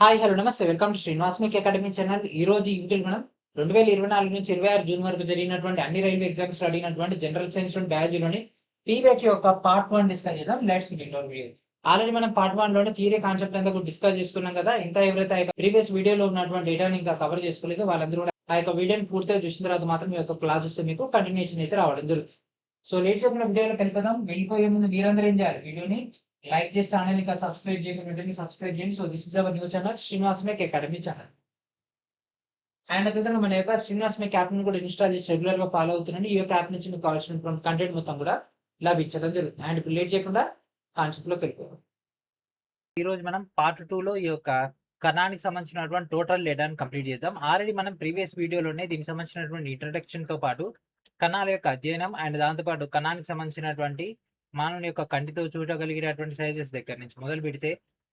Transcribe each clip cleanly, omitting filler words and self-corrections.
Hi! Hello! నమస్తే. Welcome to Srinivas academy channel. ఈరోజు ఈ వీడియోలో మనం 2024 నుంచి 26 జూన్ వరకు జరిగినటువంటి అన్ని రైల్వే ఎగ్జామ్స్‌లో అడిగినటువంటి జనరల్ సైన్స్ అండ్ బయాలజీలోని పీవైక్యూ యొక్క పార్ట్ 1 డిస్కస్ చేద్దాం. Let's get into hour video. Already మనం పార్ట్ 1 లోనే థియరీ కాన్సెప్ట్ అంతా కూడా డిస్కస్ చేసుకున్నాం కదా! ఇంకా ఎవరైతే ఆ యొక్క ప్రీవియస్ వీడియోలో ఉన్నటువంటి డేటాని ఇంకా కవర్ చేసుకోలేదో వాళ్ళందరూ కూడా ఆ యొక్క వీడియోని పూర్తిగా చూసిన తర్వాత మాత్రం ఈ యొక్క క్లాసెస్ మీకు కంటిన్యూయేషన్ అయితే రావడం జరుగుతుంది. సో లేట్ చేయకుండా వీడియోలోకి వెళ్ళిపోదాం. వెళ్ళిపోయే ముందు మీరందరూ ఏం చేయాలి? వీడియోని లైక్ చేసి ఛానల్ ఇంకా సబ్స్క్రైబ్ చేయకుండా సబ్స్క్రైబ్ చేయండి. So this is our new channel Srinivas academy channel. And అదేవిధంగా మన యొక్క శ్రీనివాస్ యాప్ ని కూడా ఇన్‌స్టాల్ చేసి రెగ్యులర్ గా ఫాలో అవుతుండండి. ఈ యొక్క యాప్ నుంచి మీకు కావాల్సినటువంటి కంటెంట్ మొత్తం కూడా లభించడం జరుగుతుంది. అండ్ ఇప్పుడు లేట్ చేయకుండా కాన్సెప్ట్ లోకి వెళ్ళిపోదాం. ఈ రోజు మనం పార్ట్ 2 లో ఈ యొక్క కణానికి సంబంధించినటువంటి టోటల్ డేటాను కంప్లీట్ చేద్దాం. ఆల్రెడీ మనం ప్రీవియస్ వీడియోలోనే దీనికి సంబంధించినటువంటి ఇంట్రడక్షన్ తో పాటు కణాల యొక్క అధ్యయనం అండ్ దాంతో పాటు కణానికి సంబంధించినటువంటి మానవుని యొక్క కంటితో చూడగలిగినటువంటి సైజెస్ దగ్గర నుంచి మొదలు పెడితే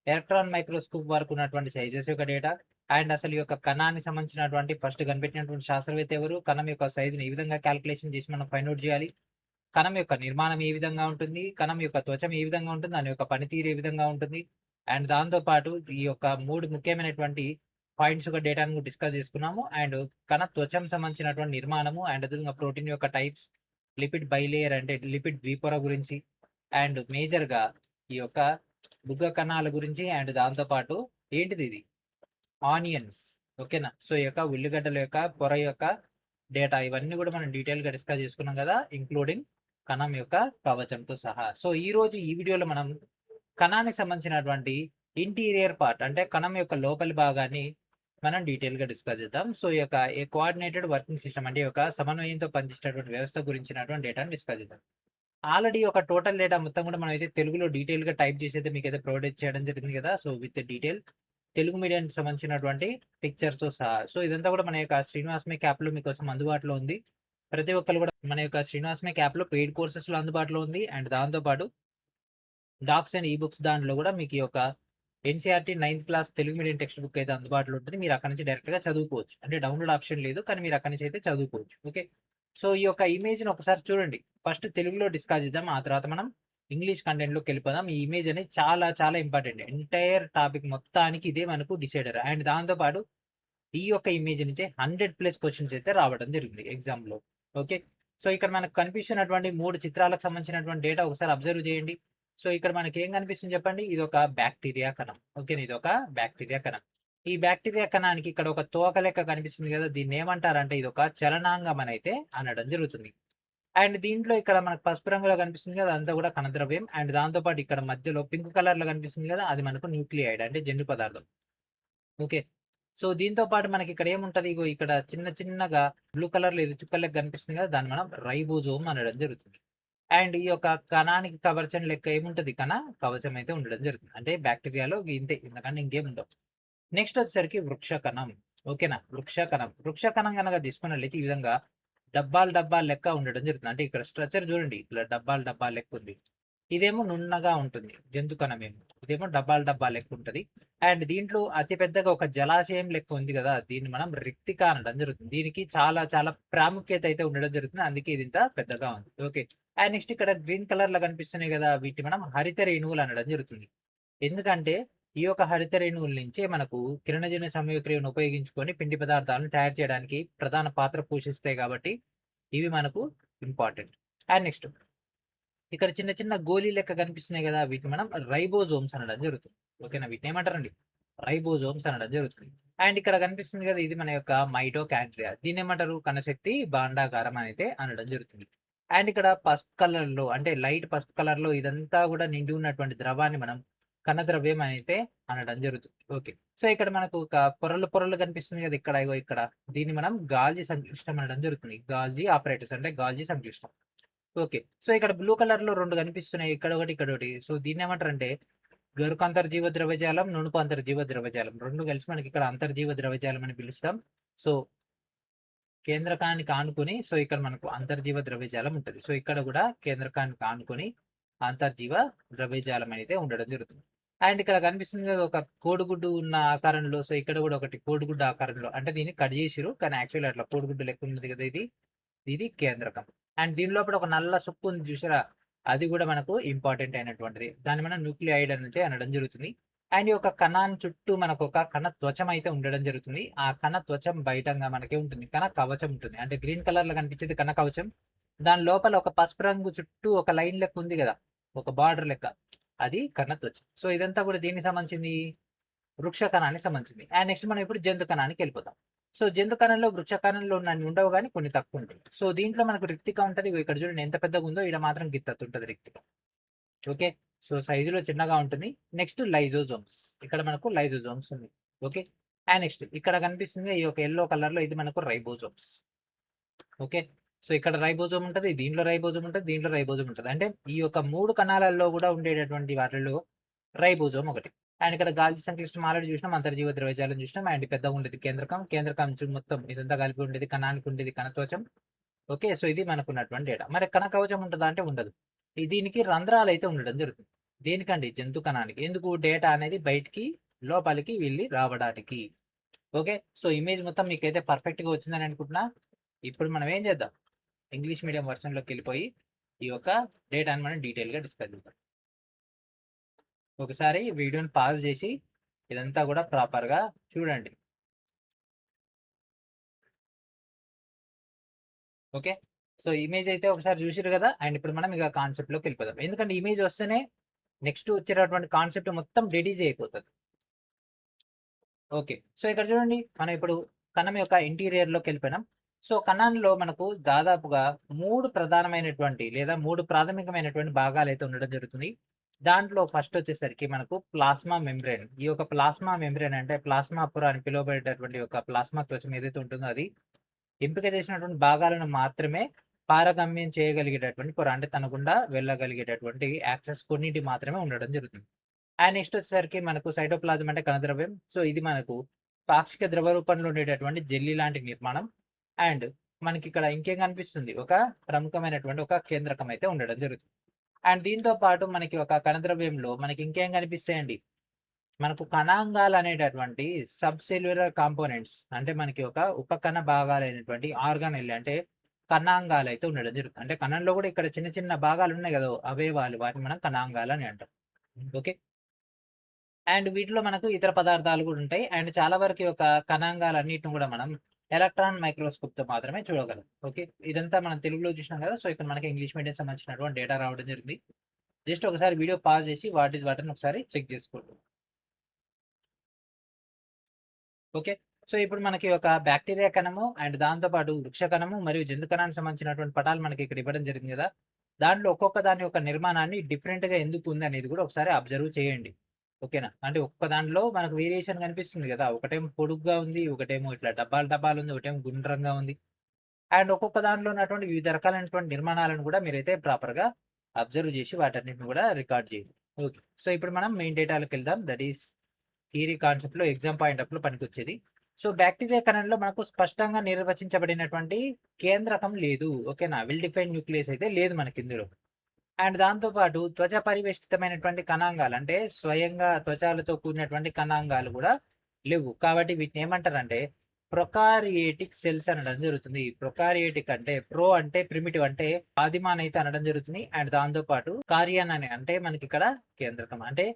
ఎలక్ట్రాన్ మైక్రోస్కోప్ వరకు ఉన్నటువంటి సైజెస్ యొక్క డేటా అండ్ అసలు ఈ యొక్క కణానికి సంబంధించినటువంటి ఫస్ట్ కనిపెట్టినటువంటి శాస్త్రవేత్త ఎవరు, కణం యొక్క సైజుని ఏ విధంగా క్యాలిక్యులేషన్ చేసి మనం ఫైండ్ అవుట్ చేయాలి, కణం యొక్క నిర్మాణం ఏ విధంగా ఉంటుంది, కణం యొక్క త్వచం ఏ విధంగా ఉంటుంది, దాని యొక్క పనితీరు ఏ విధంగా ఉంటుంది అండ్ దాంతో పాటు ఈ యొక్క 3 ముఖ్యమైనటువంటి పాయింట్స్ యొక్క డేటాను డిస్కస్ చేసుకున్నాము. అండ్ కణ త్వచం సంబంధించినటువంటి నిర్మాణము అండ్ అదేవిధంగా ప్రోటీన్ యొక్క టైప్స్, లిపిడ్ బైలేయర్ అంటే లిపిడ్ ద్విపొర గురించి అండ్ మేజర్‌గా ఈ యొక్క బుగ్గ కణాల గురించి అండ్ దాంతో పాటు ఏంటిది ఇది ఆనియన్స్. ఓకేనా? సో ఈ యొక్క ఉల్లిగడ్డల యొక్క పొర యొక్క డేటా ఇవన్నీ కూడా మనం డీటెయిల్‌గా డిస్కస్ చేసుకున్నాం కదా! ఇంక్లూడింగ్ కణం యొక్క కవచంతో సహా. సో ఈరోజు ఈ వీడియోలో మనం కణానికి సంబంధించినటువంటి ఇంటీరియర్ పార్ట్ అంటే కణం యొక్క లోపలి భాగాన్ని మనం డీటెయిల్‌గా డిస్కస్ చేద్దాం. సో ఈ యొక్క కోఆర్డినేటెడ్ వర్కింగ్ సిస్టమ్ అంటే ఈ యొక్క సమన్వయంతో పనిచేసేటటువంటి వ్యవస్థ గురించినటువంటి డేటాను డిస్కస్ చేద్దాం. ఆల్రెడీ ఒక టోటల్ డేటా మొత్తం కూడా మనం అయితే తెలుగులో డీటెయిల్‌గా టైప్ చేసి అయితే మీకైతే ప్రొవైడ్ చేయడం జరిగింది కదా! సో విత్ డీటెయిల్ తెలుగు మీడియానికి సంబంధించినటువంటి పిక్చర్స్‌తో సహా. సో ఇదంతా కూడా మన యొక్క శ్రీనివాస్ యాప్‌లో మీకోసం అందుబాటులో ఉంది. ప్రతి ఒక్కళ్ళు కూడా మన యొక్క శ్రీనివాస్ యాప్‌లో పెయిడ్ కోర్సెస్‌లో అందుబాటులో ఉంది. అండ్ దాంతో పాటు డాక్స్ అండ్ ఈ బుక్స్ దాంట్లో కూడా మీకు ఈ యొక్క NCERT ninth class Telugu medium text book అయితే అందుబాటులో ఉంటుంది. మీరు అక్కడి నుంచి డైరెక్ట్‌గా చదువుకోవచ్చు. అంటే డౌన్‌లోడ్ ఆప్షన్ లేదు. కానీ మీరు అక్కడి నుంచి అయితే చదువుకోవచ్చు. ఓకే. సో ఈ యొక్క ఇమేజ్‌ని ఒకసారి చూడండి. ఫస్ట్ తెలుగులో డిస్కస్ చేద్దాం. ఆ తర్వాత మనం ఇంగ్లీష్ కంటెంట్‌లోకి వెళ్ళిపోదాం. ఈ ఇమేజ్ అనేది చాలా చాలా ఇంపార్టెంట్. ఎంటైర్ టాపిక్ మొత్తానికి ఇదే మనకు డిసైడర్. అండ్ దాంతో పాటు ఈ యొక్క ఇమేజ్ నుంచే 100+ క్వెషన్స్ అయితే రావడం జరిగింది ఎగ్జామ్‌లో. ఓకే. సో ఇక్కడ మనకు కనిపిస్తున్నటువంటి 3 చిత్రాలకు సంబంధించినటువంటి డేటా ఒకసారి అబ్జర్వ్ చేయండి. సో ఇక్కడ మనకేం కనిపిస్తుంది చెప్పండి? ఇదొక బాక్టీరియా కణం. ఓకేనా? ఇదొక బాక్టీరియా కణం. ఈ బాక్టీరియా కణానికి ఇక్కడ ఒక తోక లెక్క కనిపిస్తుంది కదా! దీన్నేమంటారంటే ఇదొక చలనాంగం అనైతే అనడం జరుగుతుంది. అండ్ దీంట్లో ఇక్కడ మనకు పసుపు రంగులో కనిపిస్తుంది కదా! అదంతా కూడా కణద్రవ్యం. అండ్ దాంతో పాటు ఇక్కడ మధ్యలో పింక్ కలర్‌లో కనిపిస్తుంది కదా! అది మనకు న్యూక్లియైడ్ అంటే జన్యు పదార్థం. ఓకే. సో దీంతో పాటు మనకిక్కడ ఏముంటది? ఇగో ఇక్కడ చిన్న చిన్నగా బ్లూ కలర్‌లో ఏదో చుక్కలు లెక్క కనిపిస్తుంది కదా! దాన్ని మనం రైబోజోమ్ అనడం జరుగుతుంది. అండ్ ఈ యొక్క కణానికి కవచం లెక్క ఏముంటది? కవచం అయితే ఉండడం జరుగుతుంది. అంటే బాక్టీరియాలో ఇంతే ఇంతకన్నా ఇంకేముండవు. నెక్స్ట్ వచ్చేసరికి వృక్ష కణం. ఓకేనా? వృక్ష కణం. వృక్ష కణం గనక తీసుకున్నట్లయితే ఈ విధంగా డబ్బాలు డబ్బాలు లెక్క ఉండడం జరుగుతుంది. అంటే ఇక్కడ స్ట్రక్చర్ చూడండి. ఇట్లా డబ్బాలు డబ్బాలు లెక్క ఉంది. ఇదేమో నున్నగా ఉంటుంది. జంతు కణమేమో. ఇదేమో డబ్బాలు డబ్బాలు లెక్క ఉంటది. అండ్ దీంట్లో అతి పెద్దగా ఒక జలాశయం లెక్క ఉంది గదా! దీన్ని మనం రిక్తిక అనడం జరుగుతుంది. దీనికి చాలా చాలా ప్రాముఖ్యత అయితే ఉండడం జరుగుతుంది. అందుకే ఇది ఇంత పెద్దగా ఉంది. ఓకే. అండ్ నెక్స్ట్ ఇక్కడ గ్రీన్ కలర్‌లో కనిపిస్తున్నాయి గదా! వీటిని మనం హరిత రేణువులు అనడం జరుగుతుంది. ఎందుకంటే ఈ యొక్క హరిత రేణువుల నుంచే మనకు కిరణజన్య సంయోగక్రియను ఉపయోగించుకొని పిండి పదార్థాలను తయారు చేయడానికి ప్రధాన పాత్ర పోషిస్తాయి కాబట్టి ఇవి మనకు ఇంపార్టెంట్. అండ్ నెక్స్ట్ ఇక్కడ చిన్న చిన్న గోళీ లెక్క కనిపిస్తున్నాయి కదా! వీటిని మనం రైబోజోమ్స్ అనడం జరుగుతుంది. ఓకేనా? వీటిని ఏమంటారండి? రైబోజోమ్స్ అనడం జరుగుతుంది. అండ్ ఇక్కడ కనిపిస్తుంది కదా! ఇది మన యొక్క మైటోకాండ్రియా. దీన్నేమంటారు? కణశక్తి భాండాగారం అనైతే అనడం జరుగుతుంది. అండ్ ఇక్కడ పసుపు కలర్‌లో అంటే లైట్ పసుపు కలర్‌లో ఇదంతా కూడా నిండి ఉన్నటువంటి ద్రవాన్ని మనం కణద్రవ్యం అయితే అనడం జరుగుతుంది. ఓకే. సో ఇక్కడ మనకు ఒక పొరలు పొరలు కనిపిస్తుంది కదా! ఇక్కడ ఇగో ఇక్కడ. దీన్ని మనం గాల్జీ సంక్లిష్టం అనడం జరుగుతుంది. గాల్జీ ఆపరేటర్స్ అంటే గాల్జీ సంక్లిష్టం. ఓకే. సో ఇక్కడ బ్లూ కలర్‌లో 2 కనిపిస్తున్నాయి. ఇక్కడొకటి, ఇక్కడొకటి. సో దీన్నేమంటారంటే గరుకు అంతర్జీవ ద్రవ్యజాలం, నునుపు అంతర్జీవ ద్రవ్యజాలం. 2 కలిసి మనకిక్కడ అంతర్జీవ ద్రవ్యజాలం అని పిలుస్తాం. సో కేంద్రకానికి ఆనుకొని సో ఇక్కడ మనకు అంతర్జీవ ద్రవ్యజాలం ఉంటది. సో ఇక్కడ గూడా కేంద్రకానికి ఆనుకొని అంతర్జీవ ద్రవ్యజాలం అయితే ఉండడం జరుగుతుంది. అండ్ ఇక్కడ కనిపిస్తుంది కదా! ఒక కోడిగుడ్డు ఉన్న ఆకారంలో సో ఇక్కడ గూడా ఒకటి కోడిగుడ్డు ఆకారంలో అంటే దీన్ని కట్ జేసిర్రు. కానీ యాక్చువల్లీ అట్లా కోడిగుడ్డు లెక్క ఉన్నది కదా! ఇది. ఇది కేంద్రకం. అండ్ దీని లోపల ఒక నల్ల సుక్కు ఉంది చూసారా? అది గూడా మనకు ఇంపార్టెంట్ అయినటువంటిది. దాన్ని మనం న్యూక్లియైడ్ అనైతే అనడం జరుగుతుంది. అండ్ ఈ యొక్క కణాన్ని చుట్టూ మనకు ఒక కణ త్వచం అయితే ఉండడం జరుగుతుంది. ఆ కణ త్వచం బయటంగా మనకి ఉంటుంది. కణ కవచం ఉంటుంది. అంటే గ్రీన్ కలర్ లో కనిపించేది కణ కవచం. దాని లోపల ఒక పసుపు రంగు చుట్టూ ఒక లైన్ లెక్క ఉంది కదా, ఒక బార్డర్ లెక్క, అది కణ త్వచం. సో ఇదంతా కూడా దీనికి సంబంధించింది, వృక్ష కణానికి సంబంధించింది. అండ్ నెక్స్ట్ మనం ఇప్పుడు జంతు కణానికి వెళ్ళిపోతాం. సో జంతు కణంలో వృక్ష కణంలో ఉన్నన్ని ఉండవు కానీ కొన్ని తక్కువ ఉంటాయి. సో దీంట్లో మనకు రిక్తిక ఉంటుంది. ఇక్కడ చూడండి ఎంత పెద్దగా ఉందో, ఇక్కడ మాత్రం గిత్తత్తు ఉంటుంది రిక్తిక. ఓకే, సో సైజులో చిన్నగా ఉంటుంది. నెక్స్ట్ లైజోజోమ్స్, ఇక్కడ మనకు లైజోజోమ్స్ ఉంది. ఓకే, అండ్ నెక్స్ట్ ఇక్కడ కనిపిస్తుంది ఈ యొక్క ఎల్లో కలర్ లో, ఇది మనకు రైబోజోమ్స్. ఓకే, సో ఇక్కడ రైబోజోమ్ ఉంటుంది, దీంట్లో రైబోజోమ్ ఉంటుంది, దీంట్లో రైబోజోమ్ ఉంటుంది. అంటే ఈ యొక్క 3 కణాలలో కూడా ఉండేటటువంటి వాటిలో రైబోజోమ్ ఒకటి. అండ్ ఇక్కడ గాలి సంక్లిష్టం ఆల్రెడీ చూసినాం, అంతర్జీవ ద్రవ్యజాలం చూసినాం. అండ్ పెద్దగా ఉండేది కేంద్రకం. కేంద్రకం మొత్తం ఇదంతా కలిపి ఉండేది కణానికి ఉండేది కణత్వచం. ఓకే, సో ఇది మనకు ఉన్నటువంటి డేటా. మరి కణ కవచం ఉంటుందా అంటే ఉండదు. దీనికి రంధ్రాలు అయితే ఉండడం జరుగుతుంది. దేనికండి? జంతు కణానికి. ఎందుకు? డేటా అనేది బయటికి లోపలికి వెళ్ళి రావడానికి. ఓకే, సో ఇమేజ్ మొత్తం మీకైతే పర్ఫెక్ట్ గా వచ్చిందని అనుకుంటున్నా. ఇప్పుడు మనం ఏం చేద్దాం, ఇంగ్లీష్ మీడియం వర్షన్ లోకి వెళ్ళిపోయి ఈ యొక్క డేటాని మనం డీటెయిల్ గా డిస్కస్ చేద్దాం. ఒకసారి వీడియోని పాజ్ చేసి ఇదంతా కూడా ప్రాపర్ గా చూడండి. ఓకే, సో ఇమేజ్ అయితే ఒకసారి చూసిరు కదా. అండ్ ఇప్పుడు మనం ఇక కాన్సెప్ట్ లోకి వెళ్ళిపోదాం. ఎందుకంటే ఇమేజ్ వస్తేనే నెక్స్ట్ వచ్చేటటువంటి కాన్సెప్ట్ మొత్తం డెడీజీ అయిపోతుంది. ఓకే, సో ఇక్కడ చూడండి, మనం ఇప్పుడు కణం యొక్క ఇంటీరియర్ లోకి వెళ్ళిపోయినాం. సో కణంలో మనకు దాదాపుగా 3 ప్రధానమైనటువంటి లేదా 3 ప్రాథమికమైనటువంటి భాగాలు అయితే ఉండడం జరుగుతుంది. దాంట్లో ఫస్ట్ వచ్చేసరికి మనకు ప్లాస్మా మెంబ్రేన్. ఈ యొక్క ప్లాస్మా మెంబ్రేన్ అంటే ప్లాస్మా పొర అని పిలువబడేటటువంటి ఒక ప్లాస్మా త్వచం ఏదైతే ఉంటుందో, అది ఎంపిక చేసినటువంటి భాగాలను మాత్రమే పారగమ్యం చేయగలిగేటటువంటి పొర, అంటే తన గుండా వెళ్ళగలిగేటటువంటి యాక్సెస్ కొన్నింటి మాత్రమే ఉండడం జరుగుతుంది. అండ్ నెక్స్ట్ వచ్చేసరికి మనకు సైటోప్లాజం అంటే కణద్రవ్యం. సో ఇది మనకు పాక్షిక ద్రవ రూపంలో ఉండేటటువంటి జెల్లీ లాంటి నిర్మాణం. అండ్ మనకి ఇక్కడ ఇంకేం కనిపిస్తుంది, ఒక ప్రముఖమైనటువంటి ఒక కేంద్రకం అయితే ఉండడం జరుగుతుంది. అండ్ దీంతో పాటు మనకి ఒక కణద్రవ్యంలో మనకి ఇంకేం కనిపిస్తాయండి, మనకు కణాంగాలు అనేటటువంటి సబ్ సెల్యులర్ కాంపోనెంట్స్, అంటే మనకి ఒక ఉపకణ భాగాలైనటువంటి ఆర్గానెల్ అంటే కణాంగాలు అయితే ఉండడం జరుగుతుంది. అంటే కణంలో కూడా ఇక్కడ చిన్న చిన్న భాగాలు ఉన్నాయి కదా, అవయవాలు, వాటిని మనం కణాంగాలు అని అంటాం. ఓకే, అండ్ వీటిలో మనకు ఇతర పదార్థాలు కూడా ఉంటాయి. అండ్ చాలా వరకు ఒక కణాంగాలన్నిటిని కూడా మనం ఎలక్ట్రాన్ మైక్రోస్కోప్ తో మాత్రమే చూడగలం. ఓకే, ఇదంతా మనం తెలుగులో చూసినాం కదా. సో ఇక్కడ మనకి ఇంగ్లీష్ మీడియం సంబంధించినటువంటి డేటా రావడం జరిగింది. జస్ట్ ఒకసారి వీడియో పాజ్ చేసి వాట్ ఈస్ వాట్ అని ఒకసారి చెక్ చేసుకోండి. ఓకే, సో ఇప్పుడు మనకి ఒక బ్యాక్టీరియా కణము అండ్ దాంతో పాటు వృక్ష కణము మరియు జంతు కణానికి సంబంధించినటువంటి పటాలు మనకి ఇక్కడ ఇవ్వడం జరిగింది కదా. దాంట్లో ఒక్కొక్క దాని యొక్క నిర్మాణాన్ని డిఫరెంట్ గా ఎందుకు ఉంది అనేది కూడా ఒకసారి అబ్జర్వ్ చేయండి. ఓకేనా, అంటే ఒక్కొక్క దాంట్లో మనకు వేరియేషన్ కనిపిస్తుంది కదా. ఒకటేమో పొడుగ్గా ఉంది, ఒకటేమో ఇట్లా డబ్బాలు డబ్బాలు ఉంది, ఒకటేమో గుండ్రంగా ఉంది. అండ్ ఒక్కొక్క దాంట్లో ఉన్నటువంటి వివిధ రకాలైనటువంటి నిర్మాణాలను కూడా మీరైతే ప్రాపర్ గా అబ్జర్వ్ చేసి వాటన్నిటిని కూడా రికార్డ్ చేయండి. ఓకే, సో ఇప్పుడు మనం మెయిన్ డేటాలకు వెళ్దాం. దట్ ఈస్ థియరీ కాన్సెప్ట్ లో ఎగ్జామ్ పాయింట్ ఆఫ్ లో పనికొచ్చేది. సో బ్యాక్టీరియా కణంలో మనకు స్పష్టంగా నిర్వచించబడినటువంటి కేంద్రకం లేదు. ఓకేనా, వెల్ డిఫైన్డ్ న్యూక్లియస్ అయితే లేదు మనకి ఇందులో. అండ్ దాంతో పాటు త్వచ పరివేష్టితమైనటువంటి కణాంగాలు, అంటే స్వయంగా త్వచాలతో కూడినటువంటి కణాంగాలు కూడా లేవు. కాబట్టి వీటిని ఏమంటారంటే ప్రొకారియేటిక్ సెల్స్ అనడం జరుగుతుంది. ప్రొకారియేటిక్ అంటే ప్రో అంటే ప్రిమిటివ్ అంటే ఆదిమాన్ అయితే అనడం జరుగుతుంది. అండ్ దాంతో పాటు కార్యాన్ అని అంటే మనకి ఇక్కడ కేంద్రకం అంటే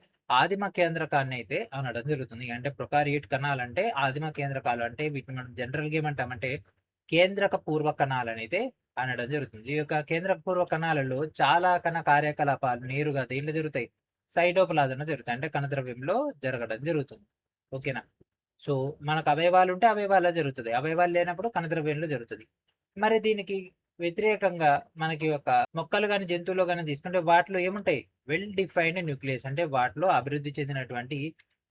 ఆదిమ కేంద్రకాన్ని అయితే అనడం జరుగుతుంది. అంటే ప్రొకారియేట్ కణాలు అంటే ఆదిమ కేంద్రకాలు, అంటే వీటిని మనం జనరల్ గా ఏమంటామంటే కేంద్రక పూర్వ కణాలు అయితే అనడం జరుగుతుంది. ఈ యొక్క కేంద్రక పూర్వ కణాలలో చాలా కణ కార్యకలాపాలు నేరుగా దేంట్లో జరుగుతాయి, సైటోప్లాజంలో జరుగుతాయి, అంటే కణద్రవ్యంలో జరగడం జరుగుతుంది. ఓకేనా, సో మనకు అవయవాలు ఉంటే అవయవాల్లో జరుగుతుంది, అవయవాలు లేనప్పుడు కణద్రవ్యంలో జరుగుతుంది. మరి దీనికి వ్యతిరేకంగా మనకి ఒక మొక్కలు కానీ జంతువులు కానీ తీసుకుంటే వాటిలో ఏముంటాయి, వెల్ డిఫైన్డ్ న్యూక్లియస్, అంటే వాటిలో అభివృద్ధి చెందినటువంటి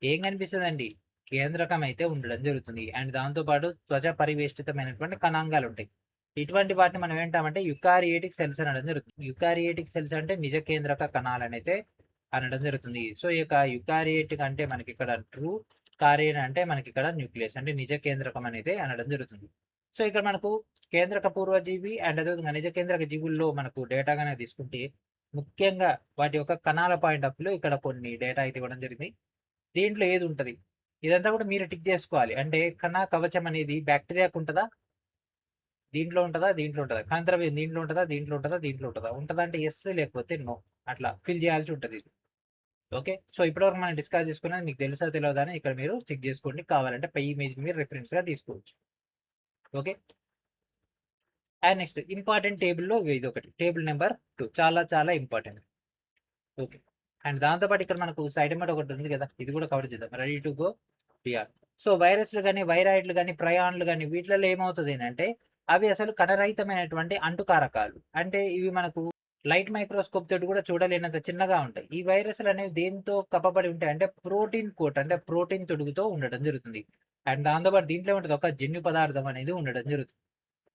ఏం కనిపిస్తుందండి, కేంద్రకం అయితే ఉండడం జరుగుతుంది. అండ్ దాంతో పాటు త్వచ పరివేష్టితమైనటువంటి కణాంగాలు ఉంటాయి. ఇటువంటి వాటిని మనం ఏంటామంటే యుకారియేటిక్ సెల్స్ అనడం జరుగుతుంది. యుకారియేటిక్ సెల్స్ అంటే నిజ కేంద్రక కణాలు అయితే అనడం జరుగుతుంది. సో ఈ యొక్క యుకారియేటిక్ అంటే మనకి ఇక్కడ ట్రూ, కార్యన్ అంటే మనకి ఇక్కడ న్యూక్లియస్ అంటే నిజ కేంద్రకం అనేది అనడం జరుగుతుంది. సో ఇక్కడ మనకు కేంద్రక పూర్వజీవి అండ్ అదేవిధంగా నిజ కేంద్రక జీవుల్లో మనకు డేటా కనుక తీసుకుంటే ముఖ్యంగా వాటి యొక్క కణాల పాయింట్ ఆఫ్ వ్యూ ఇక్కడ కొన్ని డేటా అయితే ఇవ్వడం జరిగింది. దీంట్లో ఏది ఉంటుంది, ఇదంతా కూడా మీరు టిక్ చేసుకోవాలి. అంటే కణ కవచం అనేది బ్యాక్టీరియాకు ఉంటుందా, దీంట్లో ఉంటుందా, దీంట్లో ఉంటుందా, కణద్రవ్యం దీంట్లో ఉంటుందా, దీంట్లో ఉంటుందా, దీంట్లో ఉంటుందా, ఉంటుందా అంటే ఎస్, లేకపోతే నో, అట్లా ఫిల్ చేయాల్సి ఉంటుంది ఇది. ఓకే. సో ఇప్పటివరకు మనం డిస్కస్ చేసుకున్నది మీకు తెలుసా తెలియదా అని ఇక్కడ మీరు చెక్ చేసుకోండి. కావాలంటే పై ఇమేజ్ మీరు రిఫరెన్స్‌గా తీసుకోవచ్చు. ఓకే. అండ్ నెక్స్ట్ ఇంపార్టెంట్ టేబుల్‌లో ఇదొకటి. టేబుల్ నంబర్ 2 చాలా చాలా ఇంపార్టెంట్. ఓకే. అండ్ దాంతో పాటు ఇక్కడ మనకు సైడ్ ఎమ్మట ఒకటి ఉంది కదా! ఇది కూడా కవర్ చేద్దాం. Ready to go VR. So వైరస్‌లు గాని, వైరాయిడ్‌లు గాని, ప్రయాణాలు గాని వీటిలలో ఏమవుతదనంటే అవి అసలు కణరహితమైనటువంటి అంటుకారకాలు. అంటే ఇవి మనకు లైట్ మైక్రోస్కోప్ తోటి కూడా చూడలేనంత చిన్నగా ఉంటాయి. ఈ వైరస్‌లు అనేవి దేనితో కప్పబడి ఉంటాయి అంటే ప్రోటీన్ కోట్ అంటే ప్రోటీన్ తొడుగుతో ఉండడం జరుగుతుంది. అండ్ దాంతో పాటు దీంట్లో ఏముంటది ఒక జన్యు పదార్థం అనేది ఉండడం జరుగుతుంది.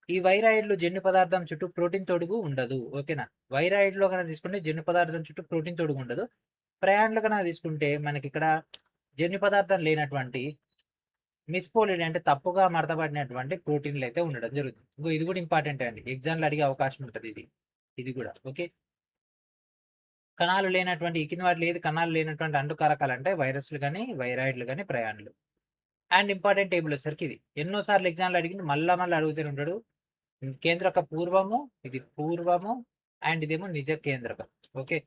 ఈ వైరాయిడ్‌లు జన్యు పదార్థం చుట్టూ ప్రోటీన్ తొడుగు ఉండదు. ఓకేనా? వైరాయిడ్‌లో గనక తీసుకుంటే జన్యు పదార్థం చుట్టూ ప్రోటీన్ తొడుగు ఉండదు. ప్రయాణంలో గనక తీసుకుంటే మనకిక్కడ జన్యు పదార్థం లేనటువంటి మిస్‌పోలిడ్ అంటే తప్పుగా మడతబడినటువంటి ప్రోటీన్‌లయితే ఉండడం జరుగుతుంది. ఇంగో ఇది కూడా ఇంపార్టెంటే అండి. ఎగ్జామ్‌లో అడిగే అవకాశం ఉంటది ఇది. ఇది కూడా. ఓకే. కణాలు లేనటువంటి ఈ కింది వాటిలో ఏది కణాలు లేనటువంటి అంటుకారకాలంటే వైరస్‌లు గాని, వైరాయిడ్‌లు గాని, ప్రయాణులు. అండ్ ఇంపార్టెంట్ టేబుల్ వచ్చేసరికి ఇది. ఎన్నో సార్లు ఎగ్జామ్‌లో అడిగిండు మళ్ళా మళ్ళా అడుగుతూనే ఉంటాడు. కేంద్రక పూర్వము, ఇది పూర్వము అండ్ ఇదేమో నిజ కేంద్రకం. ఓకే.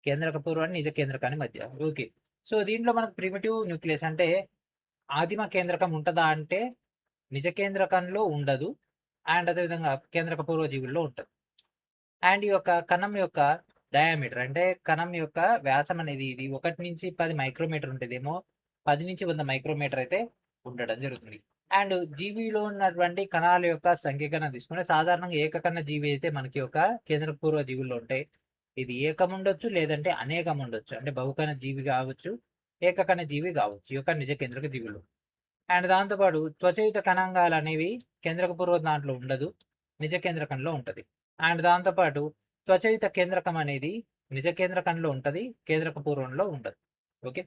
కేంద్రక పూర్వాన్ని, నిజ కేంద్రకాన్ని మధ్య. ఓకే. సో దీంట్లో మనకు ప్రిమిటివ్ న్యూక్లియస్ అంటే ఆదిమ కేంద్రకం ఉంటదా అంటే నిజ కేంద్రకంలో ఉండదు. అండ్ అదేవిధంగా కేంద్రక పూర్వ జీవుల్లో ఉంటది. అండ్ ఈ యొక్క కణం యొక్క డయామీటర్ అంటే కణం యొక్క వ్యాసం అనేది ఇది 1-10 మైక్రోమీటర్ ఉంటదేమో 10-100 మైక్రోమీటర్ అయితే ఉండడం జరుగుతుంది. అండ్ జీవిలో ఉన్నటువంటి కణాల యొక్క సంఖ్య కన్నా తీసుకుంటే సాధారణంగా ఏకకణ జీవి అయితే మనకి ఒక కేంద్ర పూర్వ జీవుల్లో ఉంటాయి. ఇది ఏకం ఉండొచ్చు లేదంటే అనేకం ఉండొచ్చు. అంటే బహుకణ జీవి కావచ్చు, ఏకకణ జీవి కావచ్చు. ఈ యొక్క నిజ కేంద్రక జీవులు. అండ్ దాంతో పాటు త్వచయుత కణాంగాలు అనేవి కేంద్రక పూర్వ దాంట్లో ఉండదు. నిజ కేంద్రకంలో ఉంటది. అండ్ దాంతో పాటు త్వచయుత కేంద్రకం అనేది నిజ కేంద్రకంలో ఉంటది. కేంద్రక పూర్వంలో ఉండదు. ఓకే.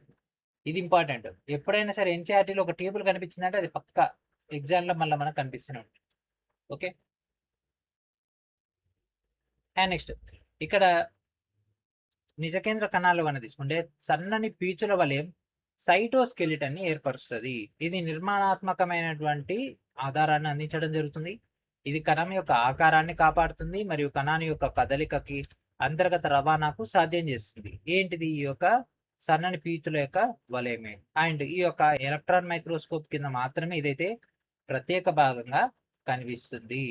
ఇది ఇంపార్టెంట్. ఎప్పుడైనా సరే ఎన్‌సీఈఆర్‌టీలో ఒక టేబుల్ కనిపించిందంటే అది పక్కా ఎగ్జామ్‌లో మళ్ళా మనకు కనిపిస్తూనే ఉంటుంది. ఓకే. అండ్ నెక్స్ట్ ఇక్కడ నిజ కేంద్ర కణాలు గనక తీసుకుంటే సన్నని పీచుల వలెం సైటోస్కెలిటన్‌ని ఏర్పరుస్తది. ఇది నిర్మాణాత్మకమైనటువంటి ఆధారాన్ని అందించడం జరుగుతుంది. ఇది కణం యొక్క ఆకారాన్ని కాపాడుతుంది మరియు కణాని యొక్క కదలికకి, అంతర్గత రవాణాకు సాధ్యం చేస్తుంది. ఏంటిది ఈ యొక్క సన్నని పీచుల యొక్క వలయమే. అండ్ ఈ యొక్క ఎలక్ట్రాన్ మైక్రోస్కోప్ కింద మాత్రమే ఇదైతే ప్రత్యేక భాగంగా కనిపిస్తుంది.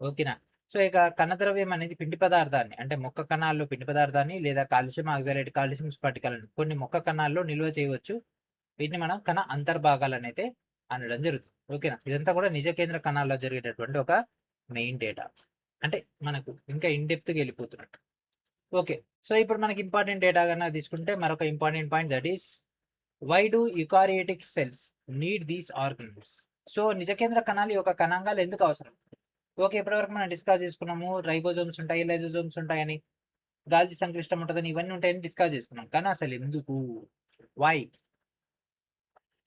ఓకేనా? సో ఇక కణద్రవ్యం అనేది పిండి పదార్థాన్ని అంటే మొక్క కణాల్లో పిండి పదార్థాన్ని లేదా కాల్షియం ఆక్సాలేట్, కాల్షియం స్ఫటికాలను కొన్ని మొక్క కణాల్లో నిల్వ చేయవచ్చు. వీటిని మనం కణ అంతర్భాగాలనైతే అనడం జరుగుతుంది. ఓకేనా? ఇదంతా కూడా నిజ కేంద్ర కణాల్లో జరిగేటటువంటి ఒక మెయిన్ డేటా. అంటే మనకు ఇంకా ఇన్ డెప్త్‌గా వెళ్ళిపోతున్నట్టు. ఓకే. సో ఇప్పుడు మనకి ఇంపార్టెంట్ డేటా గనక తీసుకుంటే మరొక important point that is why do eukaryotic cells need these organs? So నిజ కేంద్ర కణాలు ఈ యొక్క కణాంగాలు ఎందుకు అవసరం? ఓకే. ఇప్పటివరకు మనం డిస్కస్ చేసుకున్నాము. రైబోజోమ్స్ ఉంటాయి, లైసోజోమ్స్ ఉంటాయని, గాల్జీ సంక్లిష్టం ఉంటదని ఇవన్నీ ఉంటాయని డిస్కస్ చేసుకున్నాం. కానీ అసలు ఎందుకు? వై?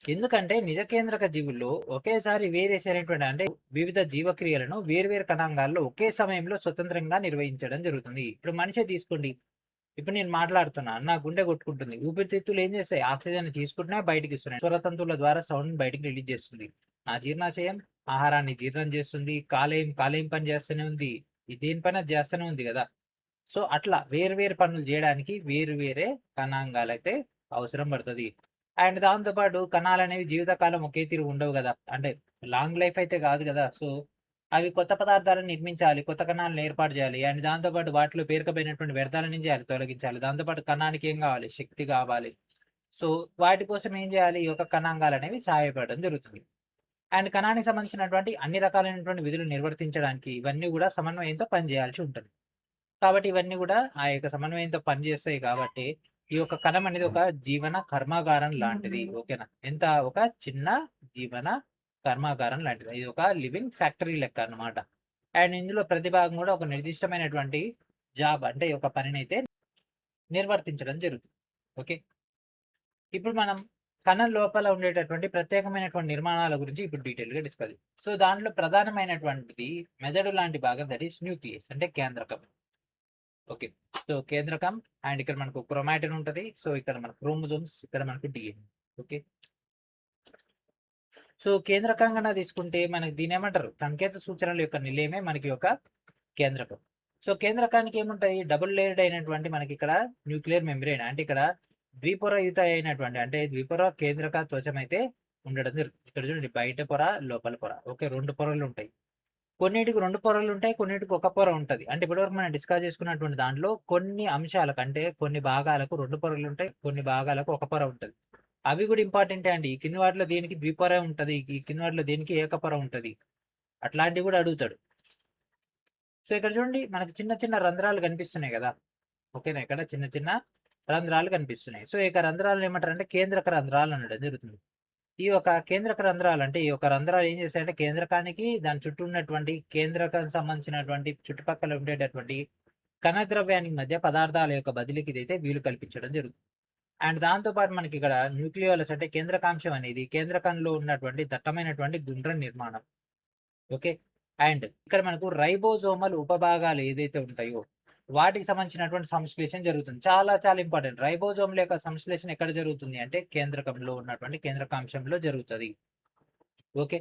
ఎందుకంటే నిజ కేంద్రక జీవుల్లో ఒకేసారి వేరేసినటువంటి అంటే వివిధ జీవక్రియలను వేర్వేరు కణాంగాల్లో ఒకే సమయంలో స్వతంత్రంగా నిర్వహించడం జరుగుతుంది. ఇప్పుడు మనిషే తీసుకోండి. ఇప్పుడు నేను మాట్లాడుతున్నా. నా గుండె కొట్టుకుంటుంది. ఊపిరితిత్తులు ఏం చేస్తాయి? ఆక్సిజన్ తీసుకుంటున్నాయి, బయటికి ఇస్తున్నాయి. స్వరతంతువుల ద్వారా సౌండ్‌ని బయటికి రిలీజ్ చేస్తుంది. నా జీర్ణాశయం ఆహారాన్ని జీర్ణం చేస్తుంది. కాలేయం పని చేస్తూనే ఉంది. దేని పని అది చేస్తూనే ఉంది గదా! సో, అట్లా వేరు వేరు పనులు జేయడానికి వేరు వేరే కణాంగాలైతే అవసరం పడతది. అండ్ దాంతో పాటు కణాలనేవి జీవితకాలం ఒకే తీరు ఉండవు గదా! అంటే లాంగ్ లైఫ్ అయితే గాదు గదా! సో, అవి కొత్త పదార్థాలను నిర్మించాలి. కొత్త కణాలను ఏర్పాటు జేయాలి. అండ్ దాంతో పాటు వాటిలో పేరుకుపోయినటువంటి వ్యర్థాలను ఏం జేయాలి? తొలగించాలి. దాంతో పాటు కణానికి ఏం గావాలి? శక్తి గావాలి. సో, వాటి కోసం ఏం జేయాలి? ఈ యొక్క కణాంగాలనేవి సహాయపడడం జరుగుతుంది. అండ్ కణానికి సంబంధించినటువంటి అన్ని రకాలైనటువంటి విధులు నిర్వర్తించడానికి ఇవన్నీ గూడా సమన్వయంతో పనిజేయాల్సి ఉంటది. కాబట్టి ఇవన్నీ గూడా ఆ యొక్క సమన్వయంతో పనిజేస్తాయి కాబట్టి, ఈ యొక్క కణం అనేది ఒక జీవన కర్మాగారం లాంటిది. ఓకేనా? ఎంత ఒక చిన్న జీవన కర్మాగారం లాంటిది. ఇది ఒక లివింగ్ ఫ్యాక్టరీ లెక్క అన్నమాట. అండ్ ఇందులో ప్రతి భాగం గూడా ఒక నిర్దిష్టమైనటువంటి జాబ్ అంటే ఒక పనినైతే నిర్వర్తించడం జరుగుతుంది. ఓకే. ఇప్పుడు మనం కణం లోపల ఉండేటటువంటి ప్రత్యేకమైనటువంటి నిర్మాణాల గురించి ఇప్పుడు డీటెయిల్‌గా డిస్కస్ చేద్దాం. సో, దాంట్లో ప్రధానమైనటువంటిది మెదడు లాంటి భాగం దట్ ఈస్ న్యూక్లియస్ అంటే కేంద్రకం. ఓకే. సో, కేంద్రకం అండ్ ఇక్కడ మనకు క్రోమాటిన్ ఉంటది. సో, ఇక్కడ మన క్రోమోజోమ్స్, ఇక్కడ మనకు డీఎన్ఏ. ఓకే. సో, కేంద్రకంగా తీసుకుంటే మనకి దీన్నేమంటారు? సంకేత సూచనల యొక్క నిలయమే మనకి యొక్క కేంద్రకం. సో, కేంద్రకానికి ఏముంటాయి? డబుల్ లేయర్డ్ అయినటువంటి మనకి ఇక్కడ న్యూక్లియర్ మెంబ్రేన్ అంటే ఇక్కడ ద్విపొరయుత అయినటువంటి అంటే ద్విపొర కేంద్రక త్వచం అయితే ఉండడం జరుగుతుంది. ఇక్కడ చూడండి బయట పొర లోపల పొర. ఓకే, 2 పొరలు ఉంటాయి. కొన్నిటికి 2 పొరలు ఉంటాయి. కొన్నిటికి ఒక పొర ఉంటది. అంటే ఇప్పటివరకు మనం డిస్కస్ చేసుకున్నటువంటి దాంట్లో కొన్ని అంశాలకు అంటే కొన్ని భాగాలకు 2 పొరలు ఉంటాయి. కొన్ని భాగాలకు ఒక పొర ఉంటది. అవి కూడా ఇంపార్టెంటే అండి. ఈ కింది వాటిలో దేనికి ద్విపొర ఉంటది. ఈ కింది వాటిలో దేనికి ఏకపొర ఉంటది. అట్లాంటివి కూడా అడుగుతాడు. సో ఇక్కడ చూడండి మనకి చిన్న చిన్న రంధ్రాలు కనిపిస్తున్నాయి కదా. ఓకేనా, ఇక్కడ చిన్న చిన్న రంధ్రాలు కనిపిస్తున్నాయి. సో ఇక రంధ్రాలను ఏమంటారంటే కేంద్రక రంధ్రాలు అనడం జరుగుతుంది. ఈ యొక్క కేంద్రక రంధ్రాలు అంటే ఈ యొక్క రంధ్రాలు ఏం చేస్తాయంటే కేంద్రకానికి దాని చుట్టూ ఉన్నటువంటి కేంద్రకం సంబంధించినటువంటి చుట్టుపక్కల ఉండేటటువంటి కణద్రవ్యానికి మధ్య పదార్థాల యొక్క బదిలీకి ఇదైతే వీలు కల్పించడం జరుగుతుంది. అండ్ దాంతో పాటు మనకి ఇక్కడ న్యూక్లియోలస్ అంటే కేంద్రకాంశం అనేది కేంద్రకంలో ఉన్నటువంటి దట్టమైనటువంటి గుండ్ర నిర్మాణం. ఓకే, అండ్ ఇక్కడ మనకు రైబోజోమల్ ఉపభాగాలు ఏదైతే ఉంటాయో వాటికి సంబంధించినటువంటి సంశ్లేషణ జరుగుతుంది. చాలా చాలా ఇంపార్టెంట్. రైబోజోమ్ల యొక్క సంశ్లేషణ ఎక్కడ జరుగుతుంది అంటే కేంద్రకంలో ఉన్నటువంటి కేంద్రకాంశంలో జరుగుతుంది. ఓకే,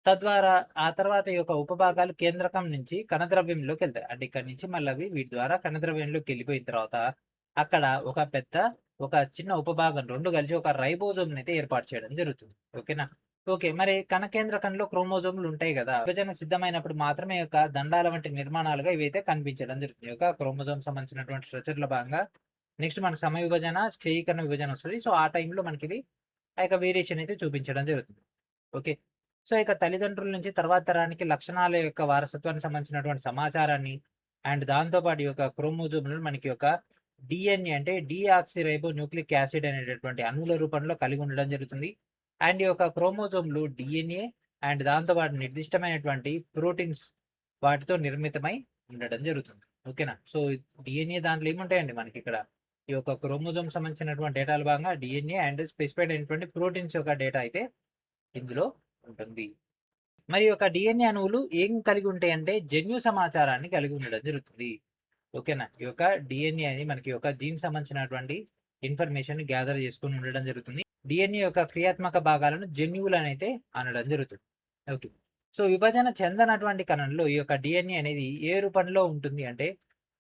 తద్వారా ఆ తర్వాత ఈ యొక్క ఉపభాగాలు కేంద్రకం నుంచి కణద్రవ్యంలోకి వెళ్తాయి. అంటే ఇక్కడ నుంచి మళ్ళీ అవి వీటి ద్వారా కణద్రవ్యంలోకి వెళ్ళిపోయిన తర్వాత అక్కడ ఒక చిన్న ఉపభాగం 2 కలిసి ఒక రైబోజోమ్ అయితే ఏర్పాటు చేయడం జరుగుతుంది. ఓకేనా. ఓకే, మరి కణ కేంద్రకంలో క్రోమోజోములు ఉంటాయి కదా. విభజన సిద్ధమైనప్పుడు మాత్రమే యొక్క దండాల వంటి నిర్మాణాలుగా ఇవైతే కనిపించడం జరుగుతుంది. ఒక క్రోమోజోమ్ సంబంధించినటువంటి స్ట్రక్చర్ల భాగంగా నెక్స్ట్ మనకు సమయ విభజన క్షయీకరణ విభజన వస్తుంది. సో ఆ టైంలో మనకి ఇది ఆ యొక్క వేరియేషన్ అయితే చూపించడం జరుగుతుంది. ఓకే, సో ఇక తల్లిదండ్రుల నుంచి తర్వాత తరానికి లక్షణాల యొక్క వారసత్వానికి సంబంధించినటువంటి సమాచారాన్ని అండ్ దాంతోపాటు ఈ యొక్క క్రోమోజోములను మనకి యొక్క డిఎన్ఏ అంటే డిఆక్సిరైబో న్యూక్లిక్ యాసిడ్ అనేటటువంటి అణువుల రూపంలో కలిగి ఉండడం జరుగుతుంది. అండ్ ఈ యొక్క క్రోమోజోమ్లు డిఎన్ఏ అండ్ దాంతోపాటు నిర్దిష్టమైనటువంటి ప్రోటీన్స్ వాటితో నిర్మితమై ఉండడం జరుగుతుంది. ఓకేనా. సో డిఎన్ఏ దాంట్లో ఏముంటాయండి మనకి ఇక్కడ ఈ యొక్క క్రోమోజోమ్ సంబంధించినటువంటి డేటాల భాగంగా డిఎన్ఏ అండ్ స్పెసిఫైడ్ అయినటువంటి ప్రోటీన్స్ యొక్క డేటా అయితే ఇందులో ఉంటుంది. మరి యొక్క డిఎన్ఏ అణువులు ఏం కలిగి ఉంటాయి అంటే జన్యు సమాచారాన్ని కలిగి ఉండడం జరుగుతుంది. ఓకేనా. ఈ యొక్క డిఎన్ఏ అని మనకి ఒక జీన్ సంబంధించినటువంటి ఇన్ఫర్మేషన్ గ్యాదర్ చేసుకుని ఉండడం జరుగుతుంది. డిఎన్ఏ యొక్క క్రియాత్మక భాగాలను జన్యువులు అయితే అనడం జరుగుతుంది. ఓకే, సో విభజన చెందనటువంటి కణంలో ఈ యొక్క డిఎన్ఏ అనేది ఏ రూపంలో ఉంటుంది అంటే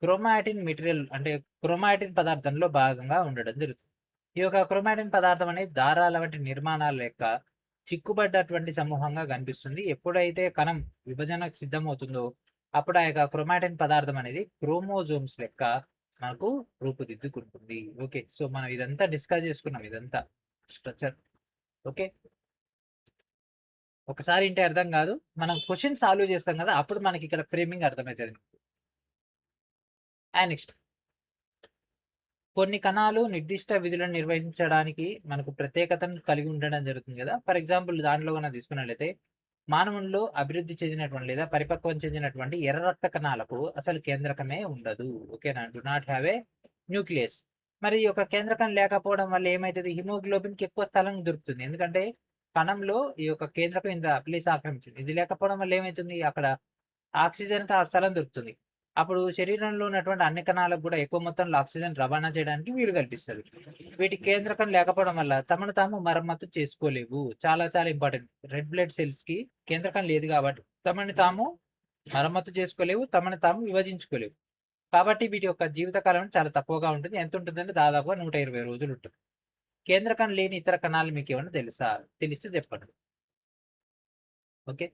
క్రోమాటిన్ మెటీరియల్ అంటే క్రోమాటిన్ పదార్థంలో భాగంగా ఉండడం జరుగుతుంది. ఈ యొక్క క్రోమాటిన్ పదార్థం అనేది దారాల వంటి నిర్మాణాల యొక్క చిక్కుబడ్డటువంటి సమూహంగా కనిపిస్తుంది. ఎప్పుడైతే కణం విభజనకు సిద్ధమవుతుందో అప్పుడు ఆ యొక్క క్రోమాటిన్ పదార్థం అనేది క్రోమోజోమ్స్ లెక్క మనకు రూపుదిద్దుకుంటుంది. ఓకే, సో మనం ఇదంతా డిస్కస్ చేసుకున్నాం, ఇదంతా స్ట్రక్చర్. ఓకే, ఒకసారి ఇంటే అర్థం కాదు, మనం క్వశ్చన్ సాల్వ్ చేస్తాం కదా అప్పుడు మనకి ఇక్కడ ఫ్రేమింగ్ అర్థమవుతుంది. అండ్ నెక్స్ట్ కొన్ని కణాలు నిర్దిష్ట విధులను నిర్వహించడానికి మనకు ప్రత్యేకతను కలిగి ఉండడం జరుగుతుంది కదా. ఫర్ ఎగ్జాంపుల్ దాంట్లో కన్నా తీసుకున్నట్లయితే మానవుల్లో అభివృద్ధి చెందినటువంటి లేదా పరిపక్వం చెందినటువంటి ఎర్ర రక్త కణాలకు అసలు కేంద్రకమే ఉండదు. ఓకేనా, do not have a nucleus. మరి ఈ యొక్క కేంద్రకం లేకపోవడం వల్ల ఏమైతుంది, హిమోగ్లోబిన్కి ఎక్కువ స్థలం దొరుకుతుంది. ఎందుకంటే కణంలో ఈ యొక్క కేంద్రకం ఇంత ప్లేస్ ఆక్రమించింది. ఇది లేకపోవడం వల్ల ఏమవుతుంది, అక్కడ ఆక్సిజన్కి ఆ స్థలం దొరుకుతుంది. అప్పుడు శరీరంలో ఉన్నటువంటి అన్ని కణాలకు కూడా ఎక్కువ మొత్తంలో ఆక్సిజన్ రవాణా చేయడానికి వీలు కల్పిస్తుంది. వీటి కేంద్రకం లేకపోవడం వల్ల తమను తాము మరమ్మతు చేసుకోలేవు. చాలా చాలా ఇంపార్టెంట్. రెడ్ బ్లడ్ సెల్స్ కి కేంద్రకం లేదు కాబట్టి తమని తాము మరమ్మతు చేసుకోలేవు, తమని తాము విభజించుకోలేవు. కాబట్టి వీటి యొక్క జీవితకాలం చాలా తక్కువగా ఉంటుంది. ఎంత ఉంటుందంటే దాదాపుగా 120 రోజులు ఉంటుంది. కేంద్రకం లేని ఇతర కణాలు మీకు ఏమన్నా తెలుసా, తెలిస్తే చెప్పండి. ఓకే,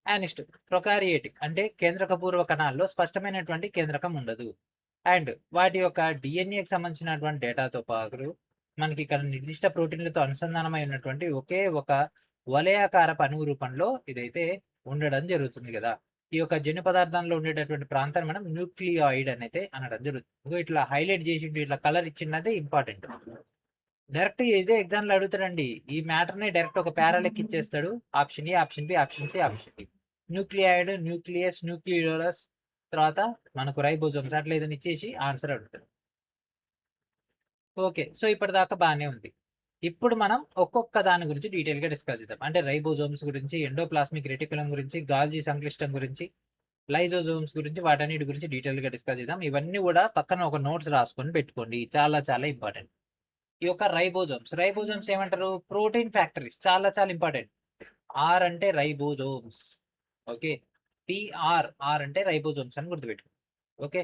అండ్ నెక్స్ట్ ప్రొకారియేటిక్ అంటే కేంద్రకపూర్వ కణాల్లో స్పష్టమైనటువంటి కేంద్రకం ఉండదు. అండ్ వాటి యొక్క డిఎన్ఏకి సంబంధించినటువంటి డేటాతో పాటు మనకి ఇక్కడ నిర్దిష్ట ప్రోటీన్లతో అనుసంధానమై ఉన్నటువంటి ఒకే ఒక వలయాకారపు అణువు రూపంలో ఇదైతే ఉండడం జరుగుతుంది కదా. ఈ యొక్క జన్యు పదార్థంలో ఉండేటటువంటి ప్రాంతాన్ని మనం న్యూక్లియాయిడ్ అయితే అనడం జరుగుతుంది. ఇట్లా హైలైట్ చేసి ఇట్లా కలర్ ఇచ్చినదే ఇంపార్టెంట్. డైరెక్ట్ ఇదే ఎగ్జామ్లో అడుగుతాడండి. ఈ మ్యాటర్ ని డైరెక్ట్ ఒక ప్యారాలెక్ ఇచ్చేస్తాడు. Option A, option B, option C, option D. Nucleoid, nucleus, nucleolus, తర్వాత మనకు రైబోజోమ్స్ అట్లా ఏదైనా ఇచ్చేసి ఆన్సర్ అడుగుతాడు. ఓకే, సో ఇప్పటిదాకా బాగానే ఉంది. ఇప్పుడు మనం ఒక్కొక్క దాని గురించి డీటెయిల్ గా డిస్కస్ చేద్దాం. అంటే రైబోజోమ్స్ గురించి, ఎండోప్లాస్మిక్ రెటికులం గురించి, గాల్జీ సంక్లిష్టం గురించి, లైజోజోమ్స్ గురించి, వాటన్నిటి గురించి డీటెయిల్ గా డిస్కస్ చేద్దాం. ఇవన్నీ కూడా పక్కన ఒక నోట్స్ రాసుకొని పెట్టుకోండి, చాలా చాలా ఇంపార్టెంట్. ఈ యొక్క రైబోజోమ్స్ ఏమంటారు, ప్రోటీన్ ఫ్యాక్టరీస్. చాలా చాలా ఇంపార్టెంట్. ఆర్ అంటే రైబోజోమ్స్. ఓకే, ఆర్ అంటే రైబోజోమ్స్ అని గుర్తుపెట్టుకో. ఓకే,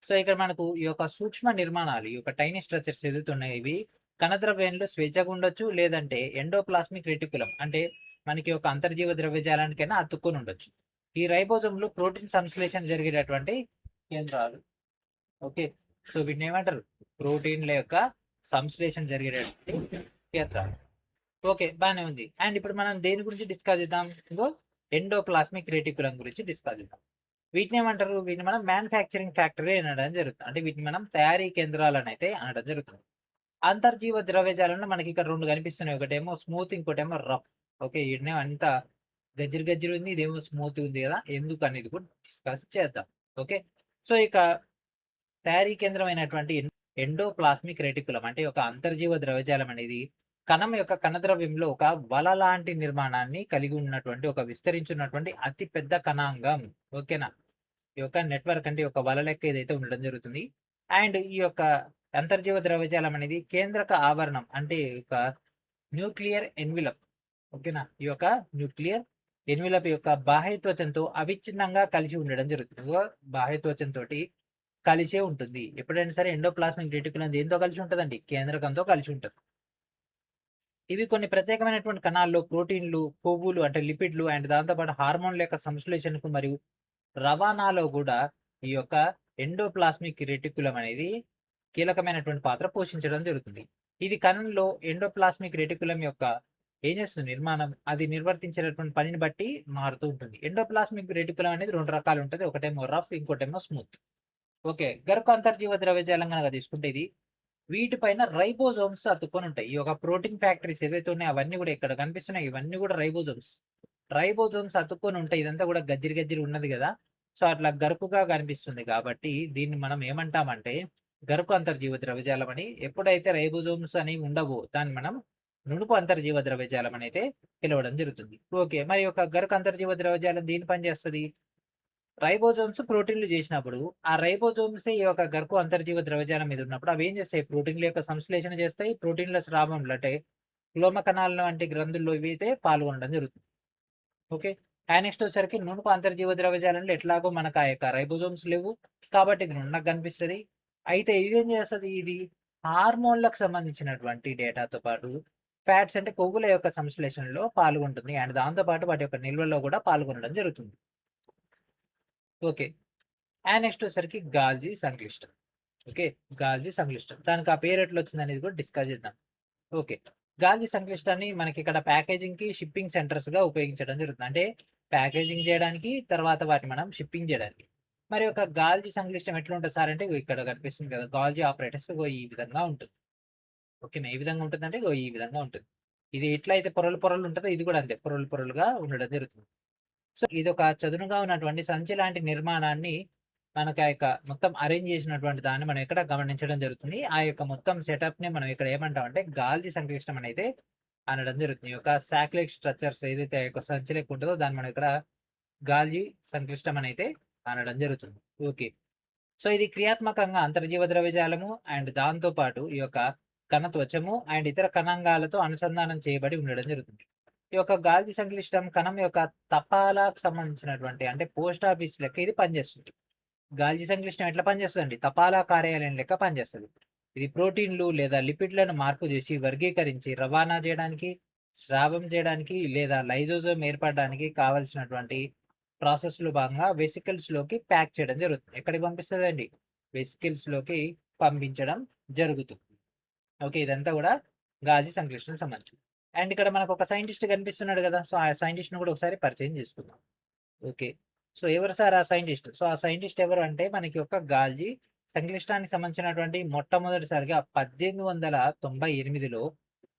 సో ఇక్కడ మనకు ఈ యొక్క సూక్ష్మ నిర్మాణాలు, ఈ యొక్క టైనీ స్ట్రక్చర్స్ ఏదైతే ఉన్నాయో ఇవి కణద్రవ్యంలో స్వేచ్ఛగా ఉండొచ్చు. లేదంటే ఎండోప్లాస్మిక్ రెటిక్యులం అంటే మనకి ఒక అంతర్జీవ ద్రవ్యజాలానికైనా అతుక్కొని ఉండొచ్చు. ఈ రైబోజోమ్‌లు ప్రోటీన్ సంశ్లేషణ జరిగేటటువంటి కేంద్రాలు. ఓకే. సో వీటిని ఏమంటారు? ప్రోటీన్‌ల యొక్క సంశ్లేషణ జరిగేటటువంటి కేంద్రాలు. ఓకే. బానే ఉంది. అండ్ ఇప్పుడు మనం దేని గురించి డిస్కస్ చేద్దాం? ఇంగో ఎండోప్లాస్మిక్ రెటిక్యులం గురించి డిస్కస్ చేద్దాం. వీటిని ఏమంటారు? వీటిని మనం మ్యానుఫ్యాక్చరింగ్ ఫ్యాక్టరీ అనడం జరుగుతుంది. అంటే వీటిని మనం తయారీ కేంద్రాలనైతే అనడం జరుగుతుంది. అంతర్జీవ ద్రవ్యజాలంలో మనకి ఇక్కడ 2 కనిపిస్తున్నాయి. ఒకటేమో స్మూత్, ఇంకోటేమో రఫ్. ఓకే. ఈడనేమో అంతా గజిర్ గజిర్ ఉంది. ఇదేమో స్మూత్ ఉంది కదా! ఎందుకు అనేది కూడా డిస్కస్ చేద్దాం. ఓకే. సో ఇక తయారీ కేంద్రమైనటువంటి ఎండోప్లాస్మిక్ రెటిక్యులం అంటే ఒక అంతర్జీవ ద్రవ్యజాలం అనేది కణం యొక్క కణద్రవ్యంలో ఒక వల లాంటి నిర్మాణాన్ని కలిగి ఉన్నటువంటి ఒక విస్తరించున్నటువంటి అతి పెద్ద కణాంగం. ఓకేనా? ఈ యొక్క నెట్వర్క్ అంటే ఒక వల లెక్క ఏదైతే ఉండడం జరుగుతుంది. అండ్ ఈ యొక్క అంతర్జీవ ద్రవ్యజాలం అనేది కేంద్రక ఆవరణం అంటే ఒక న్యూక్లియర్ ఎన్విలప్. ఓకేనా? ఈ యొక్క న్యూక్లియర్ ఎన్విలప్ యొక్క బాహ్య త్వచంతో అవిచ్ఛిన్నంగా కలిసి ఉండడం జరుగుతుంది. బాహ్య త్వచంతోటి కలిసే ఉంటుంది. ఎప్పుడైనా సరే ఎండోప్లాస్మిక్ రెటిక్యులం దేనితో కలిసి ఉంటదండి? కేంద్రకంతో కలిసి ఉంటది. ఇవి కొన్ని ప్రత్యేకమైనటువంటి కణాల్లో ప్రోటీన్‌లు, కొవ్వులు అంటే లిపిడ్‌లు అండ్ దాంతో పాటు హార్మోన్‌ల యొక్క సంశ్లేషణకు మరియు రవాణాలో గూడా ఈ యొక్క ఎండోప్లాస్మిక్ రెటిక్యులం అనేది కీలకమైనటువంటి పాత్ర పోషించడం జరుగుతుంది. ఇది కణంలో ఎండోప్లాస్మిక్ రెటిక్యులం యొక్క ఏం చేస్తుంది? నిర్మాణం అది నిర్వర్తించేటటువంటి పనిని బట్టి మారుతూ ఉంటుంది. ఎండోప్లాస్మిక్ రెటిక్యులం అనేది 2 రకాలు ఉంటది. ఒకటేమో రఫ్, ఇంకోటేమో స్మూత్. ఓకే. గరుకు అంతర్జీవ ద్రవ్యజాలం గనక తీసుకుంటే ఇది వీటిపైన రైబోజోమ్స్ అతుక్కొని ఉంటాయి. ఈ యొక్క ప్రోటీన్ ఫ్యాక్టరీస్ ఏవైతే ఉన్నాయో అవన్నీ గూడా ఇక్కడ కనిపిస్తున్నాయి. ఇవన్నీ గూడా రైబోజోమ్స్. రైబోజోమ్స్ అతుక్కొని ఉంటాయి. ఇదంతా గూడా గజ్జిరి గజ్జిరి ఉన్నది గదా! సో, అట్లా గరుకుగా కనిపిస్తుంది కాబట్టి దీన్ని మనం ఏమంటామంటే గరుకు అంతర్జీవ ద్రవ్యజాలం అని. ఎప్పుడైతే రైబోజోమ్స్ అనేవి ఉండవో దాన్ని మనం నునుపు అంతర్జీవ ద్రవ్యజాలం అని అయితే పిలవడం జరుగుతుంది. ఓకే. మరి యొక్క గరుకు అంతర్జీవ ద్రవ్యజాలం దేని పని చేస్తది? రైబోజోమ్స్ ప్రోటీన్‌లు చేసినప్పుడు, ఆ రైబోజోమ్సే ఈ యొక్క గరుకు అంతర్జీవ ద్రవ్యజాలం మీద ఉన్నప్పుడు అవేం చేస్తాయి? ప్రోటీన్‌ల యొక్క సంశ్లేషణ చేస్తాయి. ప్రోటీన్‌ల స్రావంలో అంటే క్లోమ కణాల్లో వంటి గ్రంథుల్లో ఇవైతే పాల్గొనడం జరుగుతుంది. ఓకే. అండ్ నెక్స్ట్ వచ్చేసరికి నునుపు అంతర్జీవ ద్రవ్యజాలంలో ఎట్లాగో మనకు ఆ యొక్క రైబోజోమ్స్ లేవు. కాబట్టి ఇది నున్నగా కనిపిస్తది. అయితే ఇదేం చేస్తది? ఇది హార్మోన్‌లకు సంబంధించినటువంటి డేటాతో పాటు ఫ్యాట్స్ అంటే కొవ్వుల యొక్క సంశ్లేషణలో పాల్గొంటుంది. అండ్ దాంతో పాటు వాటి యొక్క నిల్వలో కూడా పాల్గొనడం జరుగుతుంది. ఓకే. అండ్ నెక్స్ట్ వచ్చేసరికి గాల్జీ సంక్లిష్టం. ఓకే. గాల్జీ సంక్లిష్టం. దానికి ఆ పేరు ఎట్లొచ్చిందనేది కూడా డిస్కస్ చేద్దాం. ఓకే. గాల్జీ సంక్లిష్టాన్ని మనకిక్కడ ప్యాకేజింగ్‌కి, షిప్పింగ్ సెంటర్స్‌గా ఉపయోగించడం జరుగుతుంది. అంటే ప్యాకేజింగ్ చేయడానికి, తర్వాత వాటిని మనం షిప్పింగ్ చేయడానికి. మరి ఒక గాల్జీ సంక్లిష్టం ఎట్లుంటది సార్ అంటే ఇగో ఇక్కడ కనిపిస్తుంది కదా! గాల్జీ ఆపరేటర్స్ ఇగో ఈ విధంగా ఉంటుంది. ఓకేనా? ఏ విధంగా ఉంటుందంటే ఇగో ఈ విధంగా ఉంటుంది. ఇది ఎట్లయితే పొరలు పొరలు ఉంటదో ఇది కూడా అంతే పొరలు పొరలుగా ఉండడం జరుగుతుంది. సో, ఇదొక చదునుగా ఉన్నటువంటి సంచి లాంటి నిర్మాణాన్ని మనకు ఆ యొక్క మొత్తం అరేంజ్ చేసినటువంటి దాన్ని మనం ఇక్కడ గమనించడం జరుగుతుంది. ఆ యొక్క మొత్తం సెటప్‌ని మనం ఇక్కడ ఏమంటామంటే గాల్జీ సంక్లిష్టం అనైతే అనడం జరుగుతుంది. ఈ యొక్క సాక్రిక్ స్ట్రక్చర్స్ ఏదైతే ఆ యొక్క సంచి లెక్క ఉంటదో దాన్ని మనం ఇక్కడ గాల్జీ సంక్లిష్టం అనైతే అనడం జరుగుతుంది. ఓకే. సో, ఇది క్రియాత్మకంగా అంతర్జీవ ద్రవ్యజాలము అండ్ దాంతో పాటు ఈ యొక్క కణ త్వచము అండ్ ఇతర కణాంగాలతో అనుసంధానం చేయబడి ఉండడం జరుగుతుంది. ఈ యొక్క గాల్జీ సంక్లిష్టం కణం యొక్క తపాలాకు సంబంధించినటువంటి అంటే పోస్ట్ ఆఫీస్ లెక్క ఇది పనిచేస్తుంది. గాల్జీ సంక్లిష్టం ఎట్లా పనిచేస్తదండి? తపాలా కార్యాలయం లెక్క పనిచేస్తది. ఇది ప్రోటీన్‌లు లేదా లిపిడ్‌లను మార్పు చేసి, వర్గీకరించి, రవాణా చేయడానికి, స్రావం చేయడానికి లేదా లైజోజోమ్ ఏర్పడడానికి కావాల్సినటువంటి ప్రాసెస్‌లో భాగంగా వెసికల్స్‌లోకి ప్యాక్ చేయడం జరుగుతుంది. ఎక్కడికి పంపిస్తదండి? వెసికల్స్‌లోకి పంపించడం జరుగుతుంది. ఓకే. ఇదంతా గూడా గాల్జీ సంక్లిష్టం సంబంధించింది. అండ్ ఇక్కడ మనకొక సైంటిస్ట్ కనిపిస్తున్నాడు గదా! సో, ఆ సైంటిస్ట్‌ని గూడా ఒకసారి పరిచయం చేసుకుందాం. ఓకే. సో, ఎవరు సార్ ఆ సైంటిస్ట్? సో, ఆ సైంటిస్ట్ ఎవరు అంటే మనకి ఒక గాల్జీ సంక్లిష్టానికి సంబంధించినటువంటి మొట్టమొదటిసారిగా 1898లో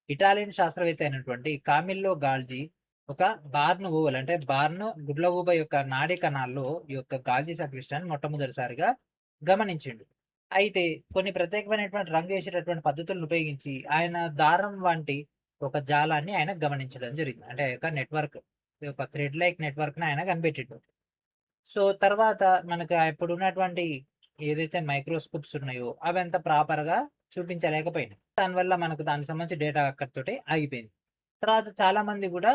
ఇటాలియన్ శాస్త్రవేత్త అయినటువంటి కామిల్లో గాల్జీ ఒక బార్న్ ఓవల్ అంటే బార్న్ గుడ్లగూబ యొక్క నాడీ కణాల్లో ఈ యొక్క గాల్జీ సంక్లిష్టాన్ని మొట్టమొదటిసారిగా గమనించిండు. అయితే కొన్ని ప్రత్యేకమైనటువంటి రంగు వేసేటటువంటి పద్ధతులను ఉపయోగించి ఆయన దారం వంటి ఒక జాలాన్ని ఆయన గమనించడం జరిగింది. అంటే ఆ యొక్క నెట్వర్క్, ఈ యొక్క థ్రెడ్ లైక్ నెట్వర్క్‌ని ఆయన కనిపెట్టిండు. సో, తర్వాత మనకు అప్పుడున్నటువంటి ఏదైతే మైక్రోస్కోప్స్ ఉన్నాయో అవంత ప్రాపర్‌గా చూపించలేకపోయినాయి. దానివల్ల మనకు దానికి సంబంధించి డేటా అక్కడితోటే ఆగిపోయింది. తర్వాత చాలామంది గూడా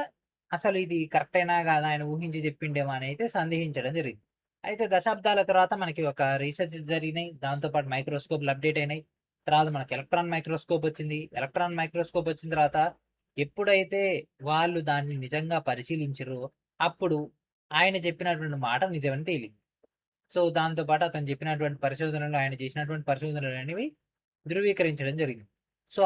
అసలు ఇది కరెక్టేనా గాదా ఆయన ఊహించి చెప్పిండేమో అని అయితే సందేహించడం జరిగింది. అయితే దశాబ్దాల తర్వాత మనకి ఒక రీసెర్చ్ జరిగినాయి. దాంతో పాటు మైక్రోస్కోప్‌లు అప్‌డేట్ అయినాయి. తర్వాత మనకి ఎలక్ట్రాన్ మైక్రోస్కోప్ వచ్చింది. ఎలక్ట్రాన్ మైక్రోస్కోప్ వచ్చిన తర్వాత ఎప్పుడైతే వాళ్ళు దాన్ని నిజంగా పరిశీలించిర్రో, అప్పుడు ఆయన చెప్పినటువంటి మాట నిజమని తేలింది. సో, దాంతో పాటు అతను చెప్పినటువంటి పరిశోధనలు, ఆయన చేసినటువంటి పరిశోధనలనేవి ధృవీకరించడం జరిగింది. సో,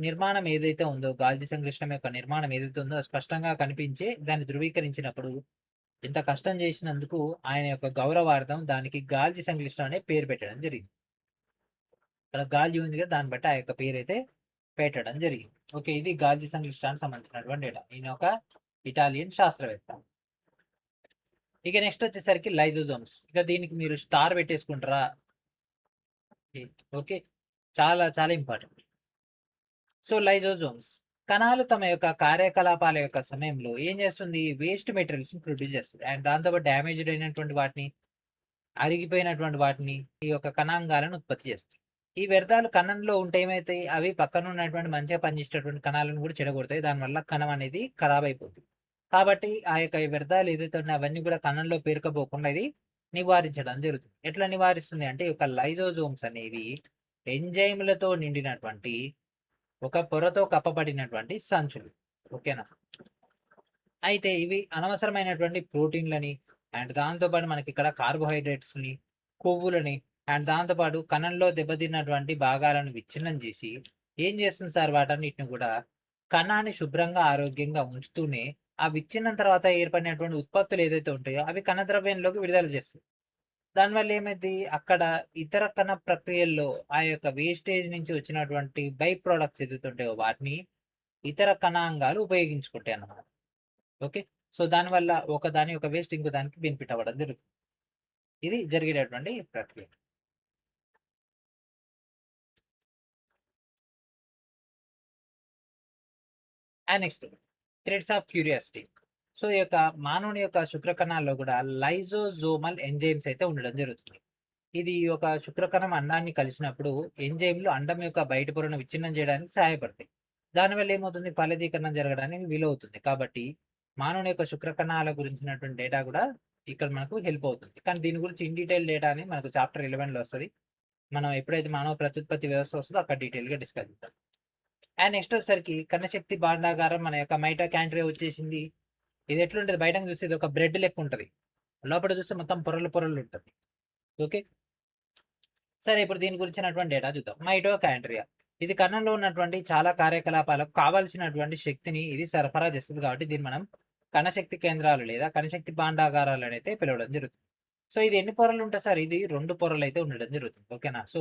నిర్మాణం ఏదైతే ఉందో, గాల్జీ సంశ్లేషణ యొక్క నిర్మాణం ఏదైతే ఉందో, అది స్పష్టంగా కనిపించి దాన్ని ధృవీకరించినప్పుడు, ఇంత కష్టం చేసినందుకు ఆయన యొక్క గౌరవార్థం దానికి గాల్జీ సంశ్లేషణ అనే పేరు పెట్టడం జరిగింది. ఇక్కడ గాల్జీ ఉంది కదా! దాన్ని బట్టి ఆ యొక్క పేరైతే పెట్టడం జరిగింది. ఓకే. ఇది గాల్జీ సంశ్లేషణానికి సంబంధించినటువంటి డేటా. ఈయన ఒక ఇటాలియన్ శాస్త్రవేత్త. ఇక నెక్స్ట్ వచ్చేసరికి లైజోజోమ్స్. ఇక దీనికి మీరు స్టార్ పెట్టేసుకుంటారా? ఓకే. చాలా చాలా ఇంపార్టెంట్. సో, లైజోజోమ్స్ కణాలు తమ యొక్క కార్యకలాపాల యొక్క సమయంలో ఏం చేస్తుంది? వేస్ట్ మెటీరియల్స్‌ని ప్రొడ్యూస్ చేస్తది. అండ్ దాంతో పాటు డ్యామేజ్డ్ అయినటువంటి వాటిని, అరిగిపోయినటువంటి వాటిని ఈ యొక్క కణాంగాలను ఉత్పత్తి చేస్తాయి. ఈ వ్యర్థాలు కణంలో ఉంటే ఏమైతాయి? అవి పక్కన ఉన్నటువంటి మంచిగా పనిచేసేటటువంటి కణాలను కూడా చెడగొడతాయి. దానివల్ల కణం అనేది ఖరాబ్ అయిపోతుంది. కాబట్టి ఆ యొక్క వ్యర్థాలు ఏదైతే ఉన్నాయో అవన్నీ కూడా కణంలో పేరుకుపోకుండా ఇది నివారించడం జరుగుతుంది. ఎట్లా నివారిస్తుంది అంటే, ఈ యొక్క లైజోజోమ్స్ అనేవి ఎంజైమ్‌లతో నిండినటువంటి ఒక పొరతో కప్పబడినటువంటి సంచులు. ఓకేనా? అయితే ఇవి అనవసరమైనటువంటి ప్రోటీన్‌లని అండ్ దాంతో పాటు మనకిక్కడ కార్బోహైడ్రేట్స్‌ని, కొవ్వులని అండ్ దాంతో పాటు కణంలో దెబ్బతిన్నటువంటి భాగాలను విచ్ఛిన్నం చేసి, ఏం చేస్తుంది సార్ వాటన్నిటిని కూడా కణాన్ని శుభ్రంగా, ఆరోగ్యంగా ఉంచుతూనే ఆ విచ్ఛిన్నం తర్వాత ఏర్పడినటువంటి ఉత్పత్తులు ఏదైతే ఉంటాయో అవి కణద్రవ్యంలోకి విడుదల చేస్తాయి. దానివల్ల ఏమైద్ది? అక్కడ ఇతర కణ ప్రక్రియల్లో ఆ యొక్క వేస్టేజ్ నుంచి వచ్చినటువంటి బై ప్రొడక్ట్స్ ఏదైతే ఉంటాయో వాటిని ఇతర కణాంగాలు ఉపయోగించుకుంటాయన్నమాట. ఓకే. సో, దానివల్ల ఒకదాని యొక్క వేస్ట్ ఇంకో దానికి బెనిఫిట్ అవ్వడం జరుగుతుంది. ఇది జరిగేటటువంటి ప్రక్రియ. And next threads of curiosity. So, ఈ యొక్క మానవుని యొక్క శుక్రకణాల్లో కూడా లైజోజోమల్ ఎంజైమ్స్ అయితే ఉండడం జరుగుతుంది. ఇది ఒక శుక్రకణం అండాన్ని కలిసినప్పుడు ఎంజైమ్‌లు అండం యొక్క బయట పొరను విచ్ఛిన్నం చేయడానికి సహాయపడతాయి. దానివల్ల ఏమవుతుంది? ఫలదీకరణం జరగడానికి వీలవుతుంది. కాబట్టి మానవుని యొక్క శుక్రకణాల గురించినటువంటి డేటా కూడా ఇక్కడ మనకు హెల్ప్ అవుతుంది. కానీ దీని గురించి ఇన్ డీటెయిల్ డేటా అనేది మనకు చాప్టర్ 11లో వస్తది. మనం ఎప్పుడైతే మానవ ప్రత్యుత్పత్తి వ్యవస్థ వస్తదో అక్కడ డీటెయిల్‌గా డిస్కస్ చేద్దాం. అండ్ నెక్స్ట్ వచ్చేసరికి కణశక్తి భాండాగారం మన యొక్క మైటోకాండ్రియా వచ్చేసింది. ఇది ఎట్లుంటది? బయటన చూస్తే ఇది ఒక బ్రెడ్ లెక్క ఉంటది. లోపల చూస్తే మొత్తం పొరలు పొరలు ఉంటది. ఓకే. సరే, ఇప్పుడు దీని గురించినటువంటి డేటా చూద్దాం. మైటోకాండ్రియా ఇది కణంలో ఉన్నటువంటి చాలా కార్యకలాపాలకు కావాల్సినటువంటి శక్తిని ఇది సరఫరా చేస్తుంది. కాబట్టి దీన్ని మనం కణశక్తి కేంద్రాలు లేదా కణశక్తి భాండాగారాలు అని అయితే పిలవడం జరుగుతుంది. సో, ఇది ఎన్ని పొరలు ఉంటాయి సార్? ఇది 2 పొరలు అయితే ఉండడం జరుగుతుంది. ఓకేనా? సో,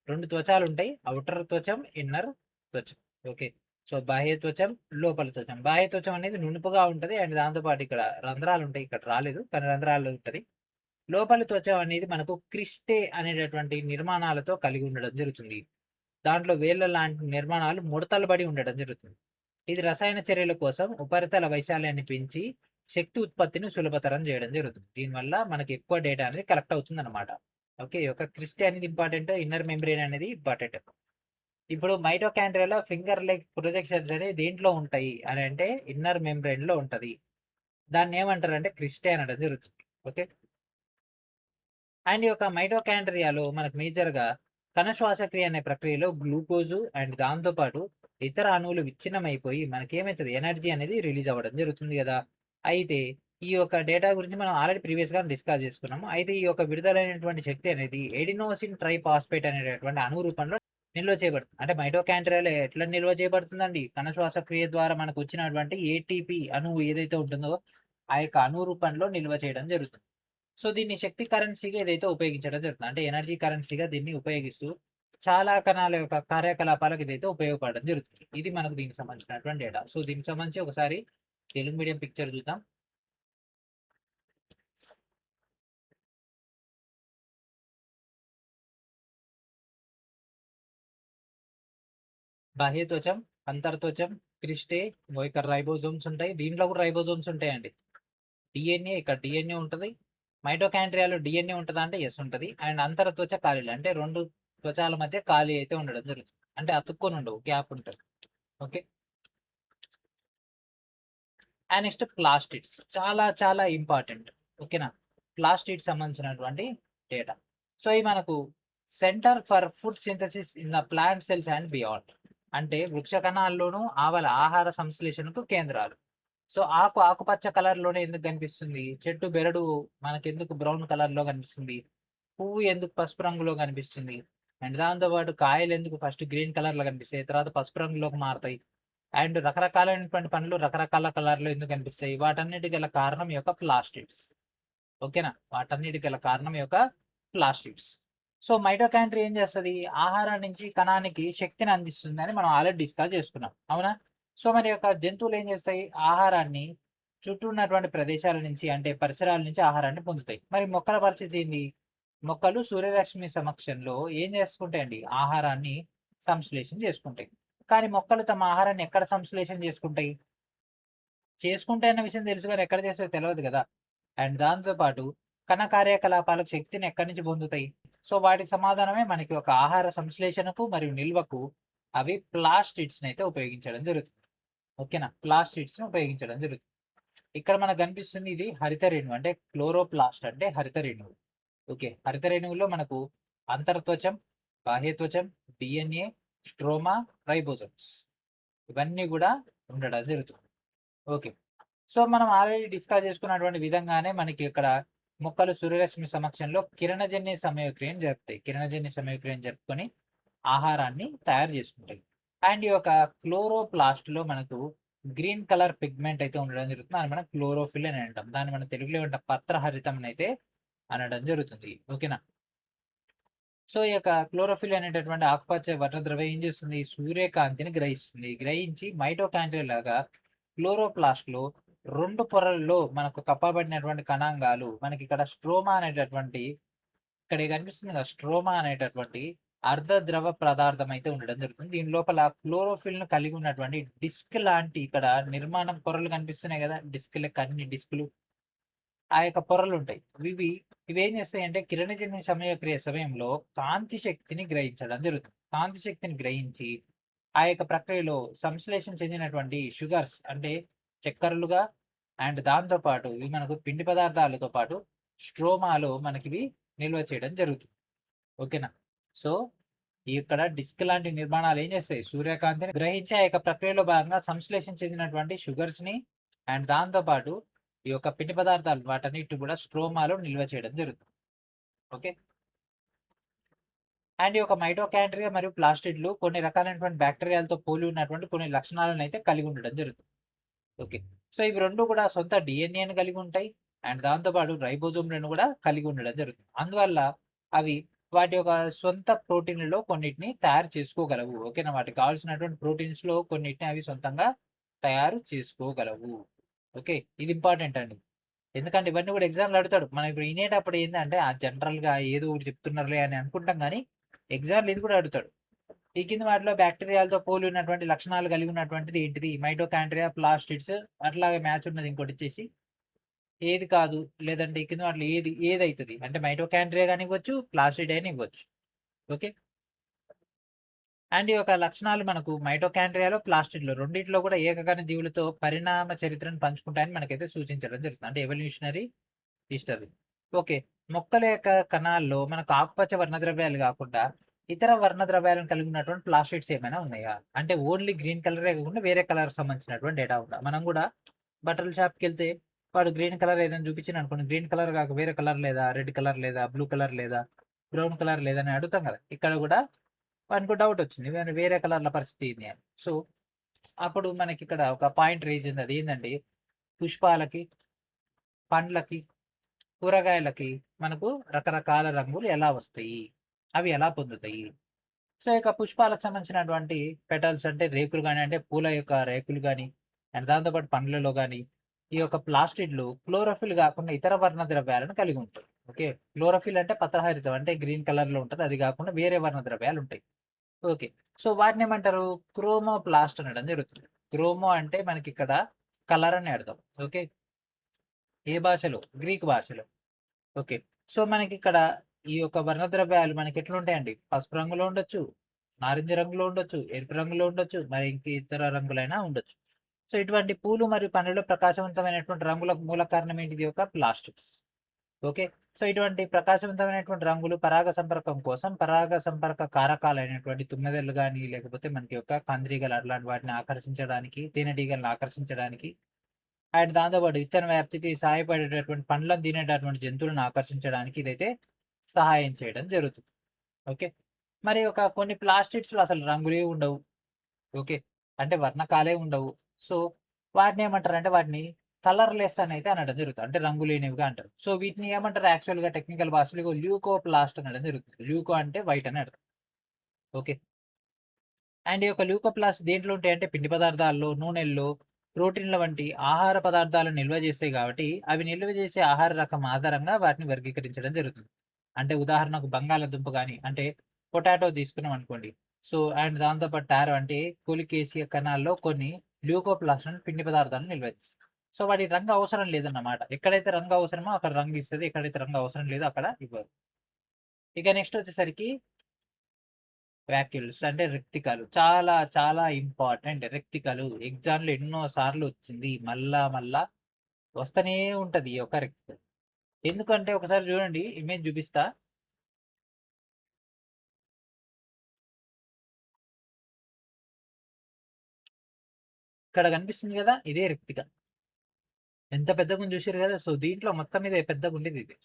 2 త్వచాలు ఉంటాయి. ఔటర్ త్వచం, ఇన్నర్ త్వచం. ఓకే. సో, బాహ్య త్వచం, లోపల త్వచం. బాహ్య త్వచం అనేది నునుపుగా ఉంటది. అండ్ దాంతో పాటు ఇక్కడ రంధ్రాలు ఉంటాయి. ఇక్కడ రాలేదు కానీ రంధ్రాలు ఉంటది. లోపలి త్వచం అనేది మనకు క్రిస్టే అనేటటువంటి నిర్మాణాలతో కలిగి ఉండడం జరుగుతుంది. దాంట్లో వేళ్ళ లాంటి నిర్మాణాలు ముడతలు పడి ఉండడం జరుగుతుంది. ఇది రసాయన చర్యల కోసం ఉపరితల వైశాల్యాన్ని పెంచి శక్తి ఉత్పత్తిని సులభతరం చేయడం జరుగుతుంది. దీనివల్ల మనకి ఎక్కువ డేటా అనేది కలెక్ట్ అవుతుందన్నమాట. ఓకే. ఈ యొక్క క్రిస్టే అనేది ఇంపార్టెంట్. ఇన్నర్ మెంబ్రేన్ అనేది ఇంపార్టెంట్. ఇప్పుడు మైటోకాండ్రియాలో ఫింగర్ లెగ్ ప్రొజెక్షన్స్ అనేవి దేంట్లో ఉంటాయి అని అంటే ఇన్నర్ మెంబ్రేన్‌లో ఉంటది. దాన్ని ఏమంటారంటే క్రిస్టే అనడం జరుగుతుంది. ఓకే. అండ్ ఈ యొక్క మైటోకాండ్రియాలో మనకు మేజర్‌గా కణ శ్వాసక్రియ అనే ప్రక్రియలో గ్లూకోజు అండ్ దాంతో పాటు ఇతర అణువులు విచ్ఛిన్నమైపోయి మనకేమైతది? ఎనర్జీ అనేది రిలీజ్ అవ్వడం జరుగుతుంది గదా! అయితే ఈ యొక్క డేటా గురించి మనం ఆల్రెడీ ప్రీవియస్‌గా డిస్కస్ చేసుకున్నాము. అయితే ఈ యొక్క విడుదలైనటువంటి శక్తి అనేది ఎడినోసిన్ ట్రైఫాస్ఫేట్ అనేటటువంటి అణువు రూపంలో నిల్వ చేయబడుతుంది. అంటే మైటోకాండ్రియాలో ఎట్లా నిల్వ చేయబడుతుందండి? కణ శ్వాసక్రియ ద్వారా మనకు వచ్చినటువంటి ఏటీపీ అణువు ఏదైతే ఉంటుందో ఆ యొక్క అణువు రూపంలో నిల్వ చేయడం జరుగుతుంది. సో, దీన్ని శక్తి కరెన్సీగా ఏదైతే ఉపయోగించడం జరుగుతుంది. అంటే ఎనర్జీ కరెన్సీగా దీన్ని ఉపయోగిస్తూ చాలా కణాల యొక్క కార్యకలాపాలకు ఇదైతే ఉపయోగపడడం జరుగుతుంది. ఇది మనకు దీనికి సంబంధించినటువంటి డేటా. సో, దీనికి సంబంధించి ఒకసారి తెలుగు మీడియం పిక్చర్ చూద్దాం. బాహ్య త్వచం, అంతర్త్వచం, క్రిస్టే, ఇక్కడ రైబోజోమ్స్ ఉంటాయి. దీంట్లో కూడా రైబోజోమ్స్ ఉంటాయండి. డిఎన్ఏ ఇక్కడ డిఎన్ఏ ఉంటది. మైటోకాండ్రియాలో డిఎన్ఏ ఉంటదా అంటే యెస్ ఉంటది. అండ్ అంతరత్వచ ఖాళీలు అంటే 2 త్వచాల మధ్య ఖాళీ అయితే ఉండడం జరుగుతుంది. అంటే అతుక్కొని ఉండవు. గ్యాప్ ఉంటది. ఓకే. అండ్ నెక్స్ట్ ప్లాస్టిడ్స్ చాలా చాలా ఇంపార్టెంట్. ఓకేనా? ప్లాస్టిడ్ సంబంధించినటువంటి డేటా. సో ఇది మనకు centre for food synthesis in the plant cells and beyond, అంటే వృక్ష కణాల్లోనూ ఆవల ఆహార సంశ్లేషణకు కేంద్రాలు. సో ఆకుపచ్చ కలర్ లోనే ఎందుకు కనిపిస్తుంది? చెట్టు బెరడు మనకెందుకు బ్రౌన్ కలర్ లో కనిపిస్తుంది? పువ్వు ఎందుకు పసుపు రంగులో కనిపిస్తుంది? అండ్ దాంతో పాటు కాయలు ఎందుకు ఫస్ట్ గ్రీన్ కలర్ లో కనిపిస్తాయి, తర్వాత పసుపు రంగులోకి మారుతాయి? అండ్ రకరకాలైనటువంటి పండ్లు రకరకాల కలర్లో ఎందుకు కనిపిస్తాయి? వాటన్నిటి గల కారణం యొక్క ప్లాస్టిడ్స్. ఓకేనా? వాటన్నిటి గల కారణం యొక్క ప్లాస్టిడ్స్. సో మైటోకాండ్రియా ఏం చేస్తుంది? ఆహారం నుంచి కణానికి శక్తిని అందిస్తుంది అని మనం ఆల్రెడీ డిస్కస్ చేసుకున్నాం, అవునా? సో మరి యొక్క జంతువులు ఏం చేస్తాయి? ఆహారాన్ని చుట్టూ ఉన్నటువంటి ప్రదేశాల నుంచి, అంటే పరిసరాల నుంచి ఆహారాన్ని పొందుతాయి. మరి మొక్కల పరిస్థితి ఏంటి? మొక్కలు సూర్యరశ్మి సమక్షంలో ఏం చేసుకుంటాయండి? ఆహారాన్ని సంశ్లేషణ చేసుకుంటాయి. కానీ మొక్కలు తమ ఆహారాన్ని ఎక్కడ సంశ్లేషణ చేసుకుంటాయి? చేసుకుంటాయి అన్న విషయం తెలుసు, కానీ ఎక్కడ చేస్తాయో తెలియదు కదా. అండ్ దాంతో పాటు కణ కార్యకలాపాలకు శక్తిని ఎక్కడి నుంచి పొందుతాయి? సో వాటికి సమాధానమే మనకి ఒక ఆహార సంశ్లేషణకు మరియు నిల్వకు అవి ప్లాస్టిడ్స్ అయితే ఉపయోగించడం జరుగుతుంది. ఓకేనా? ప్లాస్టిడ్స్ ని ఉపయోగించడం జరుగుతుంది. ఇక్కడ మనకు కనిపిస్తుంది ఇది హరిత రేణువు, అంటే క్లోరోప్లాస్ట్ అంటే హరిత రేణువు. ఓకే, హరిత రేణువులో మనకు అంతర్త్వచం, బాహ్యత్వచం, డిఎన్ఏ, స్ట్రోమా, రైబోజోమ్స్ ఇవన్నీ కూడా ఉండడం జరుగుతుంది. ఓకే, సో మనం ఆల్రెడీ డిస్కస్ చేసుకున్నటువంటి విధంగానే మనకి ఇక్కడ మొక్కలు సూర్యరశ్మి సమక్షంలో కిరణజన్య సమయక్రియను జరుపుతాయి. కిరణజన్య సమయక్రియను జరుపుకొని ఆహారాన్ని తయారు చేసుకుంటాయి. అండ్ ఈ యొక్క క్లోరోప్లాస్ట్ లో మనకు గ్రీన్ కలర్ పిగ్మెంట్ అయితే ఉండడం జరుగుతుంది. దాన్ని మనం క్లోరోఫిల్ అని అంటాం. దాన్ని మన తెలుగులో ఏమంటాం? పత్రహరితం అయితే అనడం జరుగుతుంది. ఓకేనా? సో ఈ యొక్క క్లోరోఫిల్ అనేటటువంటి ఆకుపచ్చ వర్ణద్రవ్యం ఏం చేస్తుంది? సూర్యకాంతిని గ్రహిస్తుంది. గ్రహించి మైటోకాండ్రియా లాగా క్లోరోప్లాస్ట్ లో 2 పొరల్లో మనకు కప్పబడినటువంటి కణాంగాలు, మనకి ఇక్కడ స్ట్రోమా అనేటటువంటి, ఇక్కడ కనిపిస్తుంది కదా, స్ట్రోమా అనేటటువంటి అర్ధ ద్రవ పదార్థం అయితే ఉండడం జరుగుతుంది. దీని లోపల క్లోరోఫిల్ ను కలిగి ఉన్నటువంటి డిస్క్ లాంటి ఇక్కడ నిర్మాణం పొరలు కనిపిస్తున్నాయి కదా, డిస్క్ లెక్క అన్ని డిస్కులు, ఆ యొక్క పొరలు ఉంటాయి. ఇవేం చేస్తాయంటే కిరణజన్య సమయక్రియ సమయంలో కాంతి శక్తిని గ్రహించడం జరుగుతుంది. కాంతి శక్తిని గ్రహించి ఆ యొక్క ప్రక్రియలో సంశ్లేషణ చెందినటువంటి షుగర్స్, అంటే చక్కెరలుగా, అండ్ దాంతో పాటు ఇవి మనకు పిండి పదార్థాలతో పాటు స్ట్రోమాలో మనకి నిల్వ చేయడం జరుగుతుంది. ఓకేనా? సో ఇక్కడ డిస్క్ లాంటి నిర్మాణాలు ఏం చేస్తాయి? సూర్యకాంతిని గ్రహించి ఆ యొక్క ప్రక్రియలో భాగంగా సంశ్లేషణ చెందినటువంటి షుగర్స్ ని అండ్ దాంతో పాటు ఈ యొక్క పిండి పదార్థాలు వాటన్నిటి కూడా స్ట్రోమాలో నిల్వ చేయడం జరుగుతుంది. ఓకే, అండ్ ఈ యొక్క మైటోకాండ్రియా మరియు ప్లాస్టిడ్లు కొన్ని రకాలైనటువంటి బ్యాక్టీరియాలతో పోలి ఉన్నటువంటి కొన్ని లక్షణాలను అయితే కలిగి ఉండడం జరుగుతుంది. ఓకే, సో ఇవి రెండు కూడా సొంత డిఎన్ఏని కలిగి ఉంటాయి అండ్ దాంతోపాటు రైబోజోమ్లను కూడా కలిగి ఉండడం జరుగుతుంది. అందువల్ల అవి వాటి యొక్క సొంత ప్రోటీన్లలో కొన్నిటిని తయారు చేసుకోగలవు. ఓకేనా? వాటికి కావాల్సినటువంటి ప్రోటీన్స్ లో కొన్నిటిని అవి సొంతంగా తయారు చేసుకోగలవు. ఓకే, ఇది ఇంపార్టెంట్ అండి. ఎందుకంటే ఇవన్నీ కూడా ఎగ్జామ్లు అడుగుతాడు. మనం ఇప్పుడు వినేటప్పుడు ఏంటంటే ఆ జనరల్ గా ఏదో ఒకటి చెప్తున్నారులే అని అనుకుంటాం, కానీ ఎగ్జామ్లు ఇది కూడా అడుగుతాడు. ఈ కింద వాటిలో బ్యాక్టీరియాలతో పోలి ఉన్నటువంటి లక్షణాలు కలిగి ఉన్నటువంటిది ఏంటిది? Mitochondria, plastids. అట్లాగే మ్యాచ్ ఉన్నది ఇంకోటి వచ్చేసి ఏది కాదు, లేదంటే ఈ కింద వాటిలో ఏదైతుంది అంటే మైటోకాండ్రియా కానీ ఇవ్వచ్చు, ప్లాస్టిడ్ అయినా ఇవ్వచ్చు. ఓకే, అండ్ ఈ యొక్క లక్షణాలు మనకు మైటోకాండ్రియాలో, ప్లాస్టిడ్లో రెండింటిలో కూడా ఏకకణ జీవులతో పరిణామ చరిత్రను పంచుకుంటాయని మనకైతే సూచించడం జరుగుతుంది, అంటే ఎవల్యూషనరీ హిస్టరీ. ఓకే, మొక్కల యొక్క కణాల్లో మనకు ఆకుపచ్చ వర్ణద్రవ్యాలు కాకుండా ఇతర వర్ణద్రవ్యాలను కలిగి ఉన్నటువంటి ప్లాస్టిడ్స్ ఏమైనా ఉన్నాయా? అంటే ఓన్లీ గ్రీన్ కలరే కాకుండా వేరే కలర్ సంబంధించినటువంటి డేటా ఉందా? మనం కూడా బట్టల షాప్కి వెళ్తే వాడు గ్రీన్ కలర్ ఏదైనా చూపించిన అనుకోండి, గ్రీన్ కలర్ కాక వేరే కలర్ లేదా, రెడ్ కలర్ లేదా, బ్లూ కలర్ లేదా, బ్రౌన్ కలర్ లేదని అడుగుతాం కదా. ఇక్కడ కూడా వానికి డౌట్ వచ్చింది వేరే కలర్ల పరిస్థితి ఏంది అని. సో అప్పుడు మనకి ఇక్కడ ఒక పాయింట్ రేజ్ అయింది. అది ఏంటంటే పుష్పాలకి, పండ్లకి, కూరగాయలకి మనకు రకరకాల రంగులు ఎలా వస్తాయి, అవి ఎలా పొందుతాయి? సో ఇక పుష్పాలకు సంబంధించినటువంటి పెటల్స్ అంటే రేకులు కానీ, అంటే పూల యొక్క రేకులు కానీ, అండ్ దాంతోపాటు పండ్లలో కానీ ఈ యొక్క ప్లాస్టిడ్లు క్లోరోఫిల్ కాకుండా ఇతర వర్ణ ద్రవ్యాలను కలిగి ఉంటాయి. ఓకే, క్లోరోఫిల్ అంటే పత్రహరితం, అంటే గ్రీన్ కలర్ లో ఉంటుంది. అది కాకుండా వేరే వర్ణ ద్రవ్యాలు ఉంటాయి. ఓకే, సో వాటిని ఏమంటారు? క్రోమోప్లాస్ట్ అనడం జరుగుతుంది. క్రోమో అంటే మనకి ఇక్కడ కలర్ అని అర్థం. ఓకే, ఏ భాషలో? గ్రీక్ భాషలో. ఓకే, సో మనకి ఇక్కడ ఈ యొక్క వర్ణద్రవ్యాలు మనకి ఎట్లా ఉంటాయండి? పసుపు రంగులో ఉండొచ్చు, నారింజ రంగులో ఉండొచ్చు, ఎరుపు రంగులో ఉండొచ్చు, మరి ఇంక ఇతర రంగులైనా ఉండొచ్చు. సో ఇటువంటి పూలు మరియు పండ్లలో ప్రకాశవంతమైనటువంటి రంగులకు మూల కారణం ఏంటిది? ఒక ప్లాస్టిక్స్. ఓకే. సో, ఇటువంటి ప్రకాశవంతమైనటువంటి రంగులు పరాగ సంపర్కం కోసం పరాగ సంపర్క కారకాలైనటువంటి తుమ్మెదలు గాని, లేకపోతే మనకి యొక్క కందిరీగలు అట్లాంటి వాటిని ఆకర్షించడానికి, తేనెటీగలను ఆకర్షించడానికి అండ్ దాంతో పాటు విత్తన వ్యాప్తికి సహాయపడేటటువంటి పండ్లను తినేటటువంటి జంతువులను ఆకర్షించడానికి ఇదైతే సహాయం చేయడం జరుగుతుంది. ఓకే. మరి కొన్ని ప్లాస్టిడ్స్‌లో అసలు రంగులే ఉండవు. ఓకే. అంటే వర్ణకాలే ఉండవు. సో, వాటినేమంటారంటే వాటిని కలర్‌లెస్ అనైతే అనడం జరుగుతుంది. అంటే రంగు లేనివిగా అంటారు. సో, వీటిని ఏమంటారు యాక్చువల్‌గా టెక్నికల్ భాషలో ల్యూకోప్లాస్ట్ అనడం జరుగుతుంది. ల్యూకో అంటే వైట్ అని అర్థం. ఓకే. అండ్ ఈ యొక్క ల్యూకోప్లాస్ట్ దేంట్లో ఉంటాయంటే పిండి పదార్థాల్లో, నూనెల్లో, ప్రోటీన్‌ల వంటి ఆహార పదార్థాలను నిల్వ చేస్తాయి కాబట్టి, అవి నిల్వ చేసే ఆహార రకం ఆధారంగా వాటిని వర్గీకరించడం జరుగుతుంది. అంటే ఉదాహరణకు బంగాళాదుంప గాని, అంటే పొటాటో తీసుకున్నామనుకోండి. సో, అండ్ దాంతో పాటు టారో అంటే కొలికేసియ కణాల్లో కొన్ని ల్యూకోప్లాస్ట్‌లను పిండి పదార్థాలను నిల్వ చేస్తాయి. సో, వాటి రంగు అవసరం లేదన్నమాట. ఎక్కడైతే రంగు అవసరమో అక్కడ రంగు ఇస్తది. ఎక్కడైతే రంగు అవసరం లేదో అక్కడ ఇవ్వదు. ఇక నెక్స్ట్ వచ్చేసరికి వాక్యూల్స్ అంటే రిక్తికలు. చాలా చాలా ఇంపార్టెంట్ రిక్తికలు. ఎగ్జామ్‌లో ఎన్నో సార్లు వచ్చింది. మళ్ళా మళ్ళా వస్తనే ఉంటది ఈ యొక్క రిక్తికలు. ఎందుకంటే ఒకసారి చూడండి ఇమేజ్ చూపిస్తా. ఇక్కడ కనిపిస్తుంది గదా! ఇదే రిక్తిక. ఎంత పెద్దగుంది చూసిర్రు గదా! సో, దీంట్లో మొత్తం మీద పెద్దగుండేది ఇది.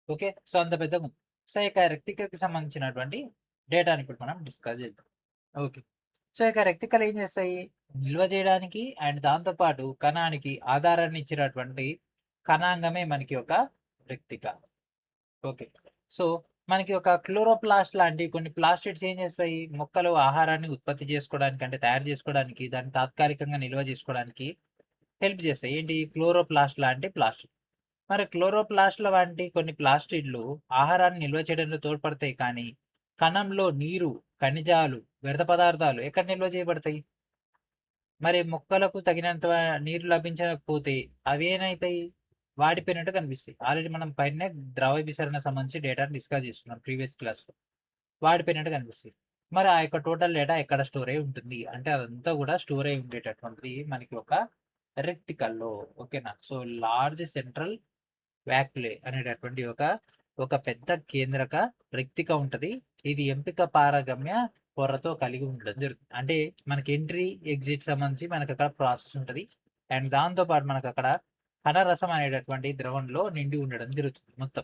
ఓకే. సో, అంత పెద్దగుంది. సో, ఇక రెక్టికల్‌కి సంబంధించినటువంటి డేటాని ఇప్పుడు మనం డిస్కస్ చేద్దాం. ఓకే. సో, ఇక రెక్టికలు ఏం చేస్తాయి? నిల్వ చేయడానికి అండ్ దాంతో పాటు కణానికి ఆధారాన్ని ఇచ్చినటువంటి కణాంగమే మనకి ఒక రెక్టిక. ఓకే. సో, మనకి ఒక క్లోరోప్లాస్ట్ లాంటి కొన్ని ప్లాస్టిడ్స్ ఏం చేస్తాయి? మొక్కలు ఆహారాన్ని ఉత్పత్తి చేసుకోవడానికి అంటే తయారు చేసుకోవడానికి, దాన్ని తాత్కాలికంగా నిల్వ చేసుకోవడానికి హెల్ప్ చేస్తాయి. ఏంటి? క్లోరోప్లాస్ట్ లాంటి ప్లాస్టిడ్. మరి క్లోరోప్లాస్ట్‌ల వంటి కొన్ని ప్లాస్టిడ్‌లు ఆహారాన్ని నిల్వ చేయడంలో తోడ్పడతాయి కానీ, కణంలో నీరు, ఖనిజాలు, వ్యర్థ పదార్థాలు ఎక్కడ నిల్వ చేయబడతాయి? మరి మొక్కలకు తగినంత నీరు లభించకపోతే అవేనైతాయి? వాడిపోయినట్టు కనిపిస్తాయి. ఆల్రెడీ మనం పైనే ద్రవ విసరణ సంబంధించి డేటాను డిస్కస్ చేసుకున్నాం ప్రీవియస్ క్లాస్‌లో. వాడిపోయినట్టు కనిపిస్తాయి. మరి ఆ యొక్క టోటల్ డేటా ఎక్కడ స్టోర్ అయ్యి ఉంటుంది? అంటే అదంతా కూడా స్టోర్ అయ్యి ఉండేటటువంటిది మనకి ఒక రెక్టికల్‌లో. ఓకేనా? సో, లార్జ్ సెంట్రల్ వాక్యులే అనేటటువంటి ఒక పెద్ద కేంద్రక రెక్తిక ఉంటది. ఇది ఎంపిక పారగమ్య పొరతో కలిగి ఉండడం జరుగుతుంది. అంటే మనకి ఎంట్రీ, ఎగ్జిట్ సంబంధించి మనకక్కడ ప్రాసెస్ ఉంటది. అండ్ దాంతో పాటు మనకక్కడ ఘనరసం అనేటటువంటి ద్రవంలో నిండి ఉండడం జరుగుతుంది మొత్తం.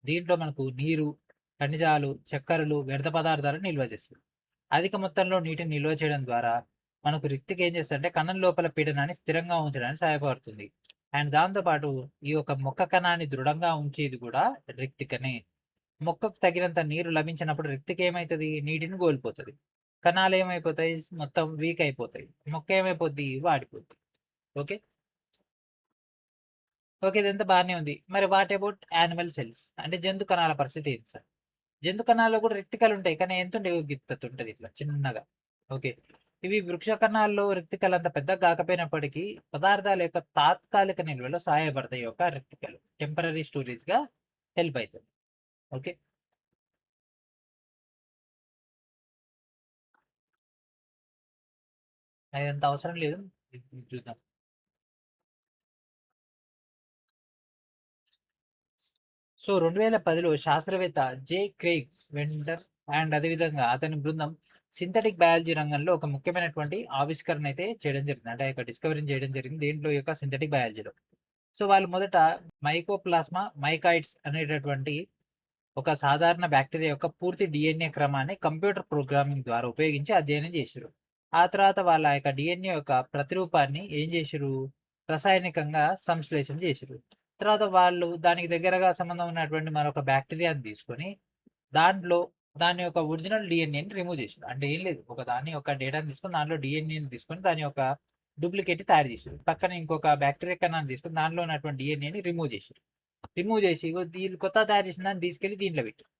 దీంట్లో మనకు నీరు, ఖనిజాలు, చక్కెరలు, వ్యర్థ పదార్థాలను నిల్వ చేస్తుంది. అధిక మొత్తంలో నీటిని నిల్వ చేయడం ద్వారా మనకు రిక్తిక ఏం చేస్తదంటే కణం లోపల పీడనాన్ని స్థిరంగా ఉంచడానికి సహాయపడుతుంది. అండ్ దాంతో పాటు ఈ యొక్క మొక్క కణాన్ని దృఢంగా ఉంచేది కూడా రిక్తికనే. మొక్కకు తగినంత నీరు లభించినప్పుడు రిక్తిక ఏమైతది? నీటిని కోల్పోతది. కణాలు ఏమైపోతాయి? మొత్తం వీక్ అయిపోతాయి. మొక్క ఏమైపోద్ది? వాడిపోద్ది. ఓకే. ఓకే. ఇదంతా బానే ఉంది. మరి వాట్ అబౌట్ యానిమల్ సెల్స్? అంటే జంతు కణాల పరిస్థితి ఏంటి సార్? జంతు కణాల్లో కూడా రిక్తికలుంటాయి. కానీ ఎంతుంటాయి? గిత్తతుంటది ఇట్లా చిన్నగా. ఓకే. ఇవి వృక్ష కణాల్లో రిక్తికలంత పెద్దగా కాకపోయినప్పటికీ, పదార్థాల యొక్క తాత్కాలిక నిల్వలో సహాయపడతాయి ఈ యొక్క రిక్తికలు. టెంపరరీ స్టోరేజ్‌గా హెల్ప్ అయితది. ఓకే. అదంత అవసరం లేదు. ఇది చూద్దాం. సో, 2010లో శాస్త్రవేత్త జే. క్రెయిగ్ వెండర్ అండ్ అదేవిధంగా అతని బృందం సింథటిక్ బయాలజీ రంగంలో ఒక ముఖ్యమైనటువంటి ఆవిష్కరణ అయితే చేయడం జరిగింది. అంటే ఆ యొక్క డిస్కవరీని చేయడం జరిగింది. దేంట్లో? ఈ యొక్క సింథటిక్ బయాలజీలో. సో, వాళ్ళు మొదట మైకోప్లాస్మా మైకాయిడ్స్ అనేటటువంటి ఒక సాధారణ బాక్టీరియా యొక్క పూర్తి డీఎన్ఏ క్రమాన్ని కంప్యూటర్ ప్రోగ్రామింగ్ ద్వారా ఉపయోగించి అధ్యయనం చేసిర్రు. ఆ తర్వాత వాళ్ళ యొక్క డీఎన్ఏ యొక్క ప్రతిరూపాన్ని ఏం చేసిర్రు? రసాయనికంగా సంశ్లేషణ చేసిర్రు. తర్వాత వాళ్ళు దానికి దగ్గరగా సంబంధం ఉన్నటువంటి మరొక బాక్టీరియాని తీసుకొని, దాంట్లో దాని యొక్క ఒరిజినల్ డీఎన్ఏని రిమూవ్ చేసిర్రు. అంటే ఏం లేదు. దాని యొక్క డేటాని తీసుకొని దాంట్లో డీఎన్ఏని తీసుకొని దాని యొక్క డూప్లికేట్ తయారు చేసిర్రు. పక్కన ఇంకొక బాక్టీరియా కణాన్ని తీసుకొని దాంట్లో ఉన్నటువంటి డీఎన్ఏని రిమూవ్ చేసిర్రు. రిమూవ్ చేసి ఇగో దీన్ని కొత్తగా తయారు చేసిన దాన్ని తీసుకెళ్ళి దీంట్లో పెట్టిర్రు.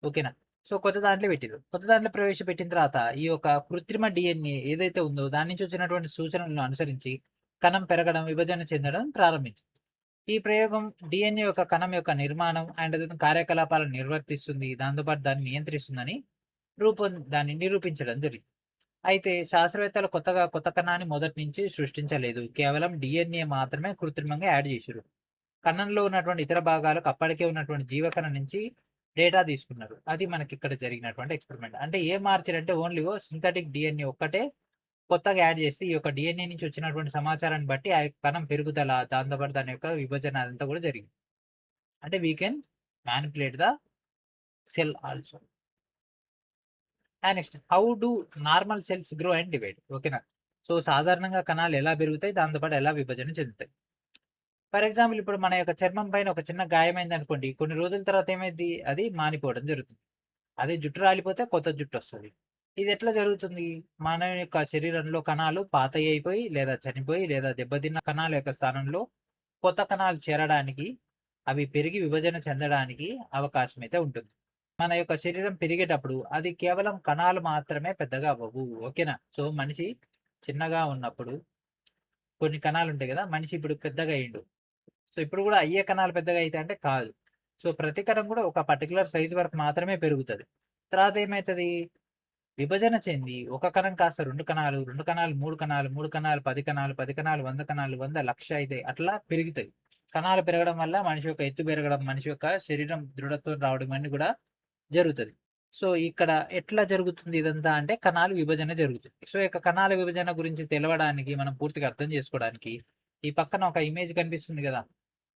ఓకేనా? సో, కొత్త దాంట్లో పెట్టిర్రు. కొత్త దాంట్లో ప్రవేశపెట్టిన తర్వాత ఈ యొక్క కృత్రిమ డీఎన్ఏ ఏదైతే ఉందో దాని నుంచి వచ్చినటువంటి సూచనలను అనుసరించి కణం పెరగడం, విభజన చెందడం ప్రారంభించింది. ఈ ప్రయోగం డీఎన్ఏ యొక్క కణం యొక్క నిర్మాణం అండ్ కార్యకలాపాలను నిర్వర్తిస్తుంది. దాంతో పాటు దాన్ని నియంత్రిస్తుందని దాన్ని నిరూపించడం జరిగింది. అయితే శాస్త్రవేత్తలు కొత్తగా కొత్త కణాన్ని మొదటి నుంచి సృష్టించలేదు. కేవలం DNA మాత్రమే కృత్రిమంగా యాడ్ చేసిర్రు. కణంలో ఉన్నటువంటి ఇతర భాగాలకు అప్పటికే ఉన్నటువంటి జీవకణం నుంచి డేటా తీసుకున్నారు. అది మనకిక్కడ జరిగినటువంటి ఎక్స్‌పెరిమెంట్. అంటే ఏం మార్చిరంటే ఓన్లీ సింథటిక్ DNA ఒక్కటే కొత్తగా యాడ్ చేసి, ఈ యొక్క DNA నుంచి వచ్చినటువంటి సమాచారాన్ని బట్టి ఆ యొక్క కణం పెరుగుదల, దాంతో పాటు దాని యొక్క విభజన అదంతా కూడా జరిగింది. అంటే we can manipulate the cell also. Next how do normal cells grow and divide. ఓకేనా. సో సాధారణంగా కణాలు ఎలా పెరుగుతాయి, దాంతో పాటు ఎలా విభజన చెందుతాయి. ఫర్ ఎగ్జాంపుల్ ఇప్పుడు మన యొక్క చర్మం పైన ఒక చిన్న గాయమైంది అనుకోండి, కొన్ని రోజుల తర్వాత ఏమైంది, అది మానిపోవడం జరుగుతుంది. అదే జుట్టు రాలిపోతే కొత్త జుట్టు వస్తుంది. ఇది ఎట్లా జరుగుతుంది, మన యొక్క శరీరంలో కణాలు పాతయి అయిపోయి లేదా చనిపోయి లేదా దెబ్బతిన్న కణాల యొక్క స్థానంలో కొత్త కణాలు చేరడానికి, అవి పెరిగి విభజన చెందడానికి అవకాశం అయితే ఉంటుంది. మన యొక్క శరీరం పెరిగేటప్పుడు అది కేవలం కణాలు మాత్రమే పెద్దగా అవ్వవు. ఓకేనా. సో మనిషి చిన్నగా ఉన్నప్పుడు కొన్ని కణాలు ఉంటాయి కదా, మనిషి ఇప్పుడు పెద్దగా అయ్యిండు. సో ఇప్పుడు కూడా అయ్యే కణాలు పెద్దగా అయితే అంటే కాదు. సో ప్రతి కణం కూడా ఒక పర్టికులర్ సైజ్ వరకు మాత్రమే పెరుగుతుంది. తర్వాత ఏమవుతుంది, విభజన చెంది ఒక కణం కాస్త 2 కణాలు, 2 కణాలు 3 కణాలు, 3 కణాలు 10 కణాలు, 10 కణాలు 100 కణాలు, 100 లక్ష అయితే అట్లా పెరుగుతాయి. కణాలు పెరగడం వల్ల మనిషి యొక్క ఎత్తు పెరగడం, మనిషి యొక్క శరీరం దృఢత్వం రావడం అన్ని కూడా జరుగుతది. సో ఇక్కడ ఎట్లా జరుగుతుంది ఇదంతా అంటే కణాలు విభజన జరుగుతుంది. సో ఇక కణాల విభజన గురించి తెలవడానికి, మనం పూర్తిగా అర్థం చేసుకోవడానికి ఈ పక్కన ఒక ఇమేజ్ కనిపిస్తుంది కదా,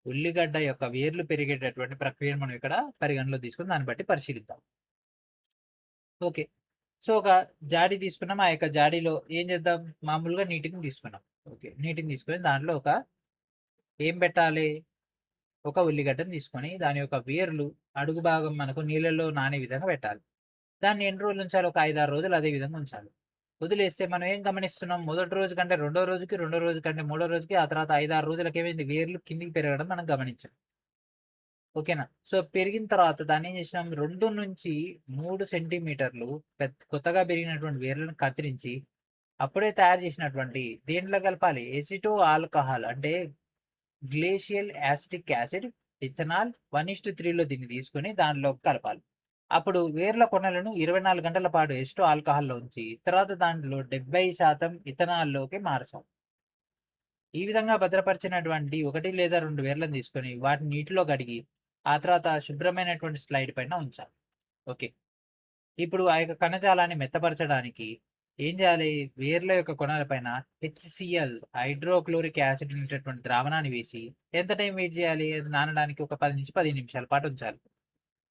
ఉల్లిగడ్డ యొక్క వేర్లు పెరిగేటటువంటి ప్రక్రియను మనం ఇక్కడ పరిగణలో తీసుకొని దాన్ని బట్టి పరిశీలిద్దాం. ఓకే. సో ఒక జాడీ తీసుకున్నాం. ఆ యొక్క జాడీలో ఏం చేద్దాం, మామూలుగా నీటిని తీసుకున్నాం. ఓకే. నీటిని తీసుకొని దాంట్లో ఏం పెట్టాలి, ఒక ఉల్లిగడ్డను తీసుకొని దాని యొక్క వేర్లు అడుగు భాగం మనకు నీళ్ళలో నానే విధంగా పెట్టాలి. దాన్ని ఎన్ని రోజులు ఉంచాలి, ఒక 5, 6 రోజులు అదే విధంగా ఉంచాలి. వదిలేస్తే మనం ఏం గమనిస్తున్నాం, మొదటి రోజు కంటే రెండో రోజుకి, రెండో రోజు కంటే మూడో రోజుకి, ఆ తర్వాత 5, 6 రోజులకి ఏమైంది, వేర్లు కిందికి పెరగడం మనం గమనించాం. ఓకేనా. సో పెరిగిన తర్వాత దాన్ని ఏం చేసినాం, 2-3 సెంటీమీటర్లు కొత్తగా పెరిగినటువంటి వేర్లను కత్తిరించి అప్పుడే తయారు చేసినటువంటి దేంట్లో కలపాలి, ఎసిటో ఆల్కహాల్ అంటే గ్లేషియల్ యాసిటిక్ యాసిడ్, ఇథనాల్ 1:3లో దీన్ని తీసుకొని దానిలో కలపాలి. అప్పుడు వేర్ల కొనలను 24 గంటల పాటు ఎసిటో ఆల్కహాల్లో ఉంచి తర్వాత దాంట్లో 70% ఇథనాల్లోకి మార్చాలి. ఈ విధంగా భద్రపరిచినటువంటి 1 లేదా 2 వేర్లను తీసుకొని వాటిని నీటిలో కడిగి ఆ తర్వాత శుభ్రమైనటువంటి స్లైడ్ పైన ఉంచాలి. ఓకే. ఇప్పుడు ఆ యొక్క కణజాలాన్ని మెత్తపరచడానికి ఏం చేయాలి, వేర్ల యొక్క కొనల పైన HCl హైడ్రోక్లోరిక్ యాసిడ్ అనేటటువంటి ద్రావణాన్ని వేసి ఎంత టైం వెయిట్ చేయాలి, అది నానడానికి ఒక 10-15 నిమిషాల పాటు ఉంచాలి.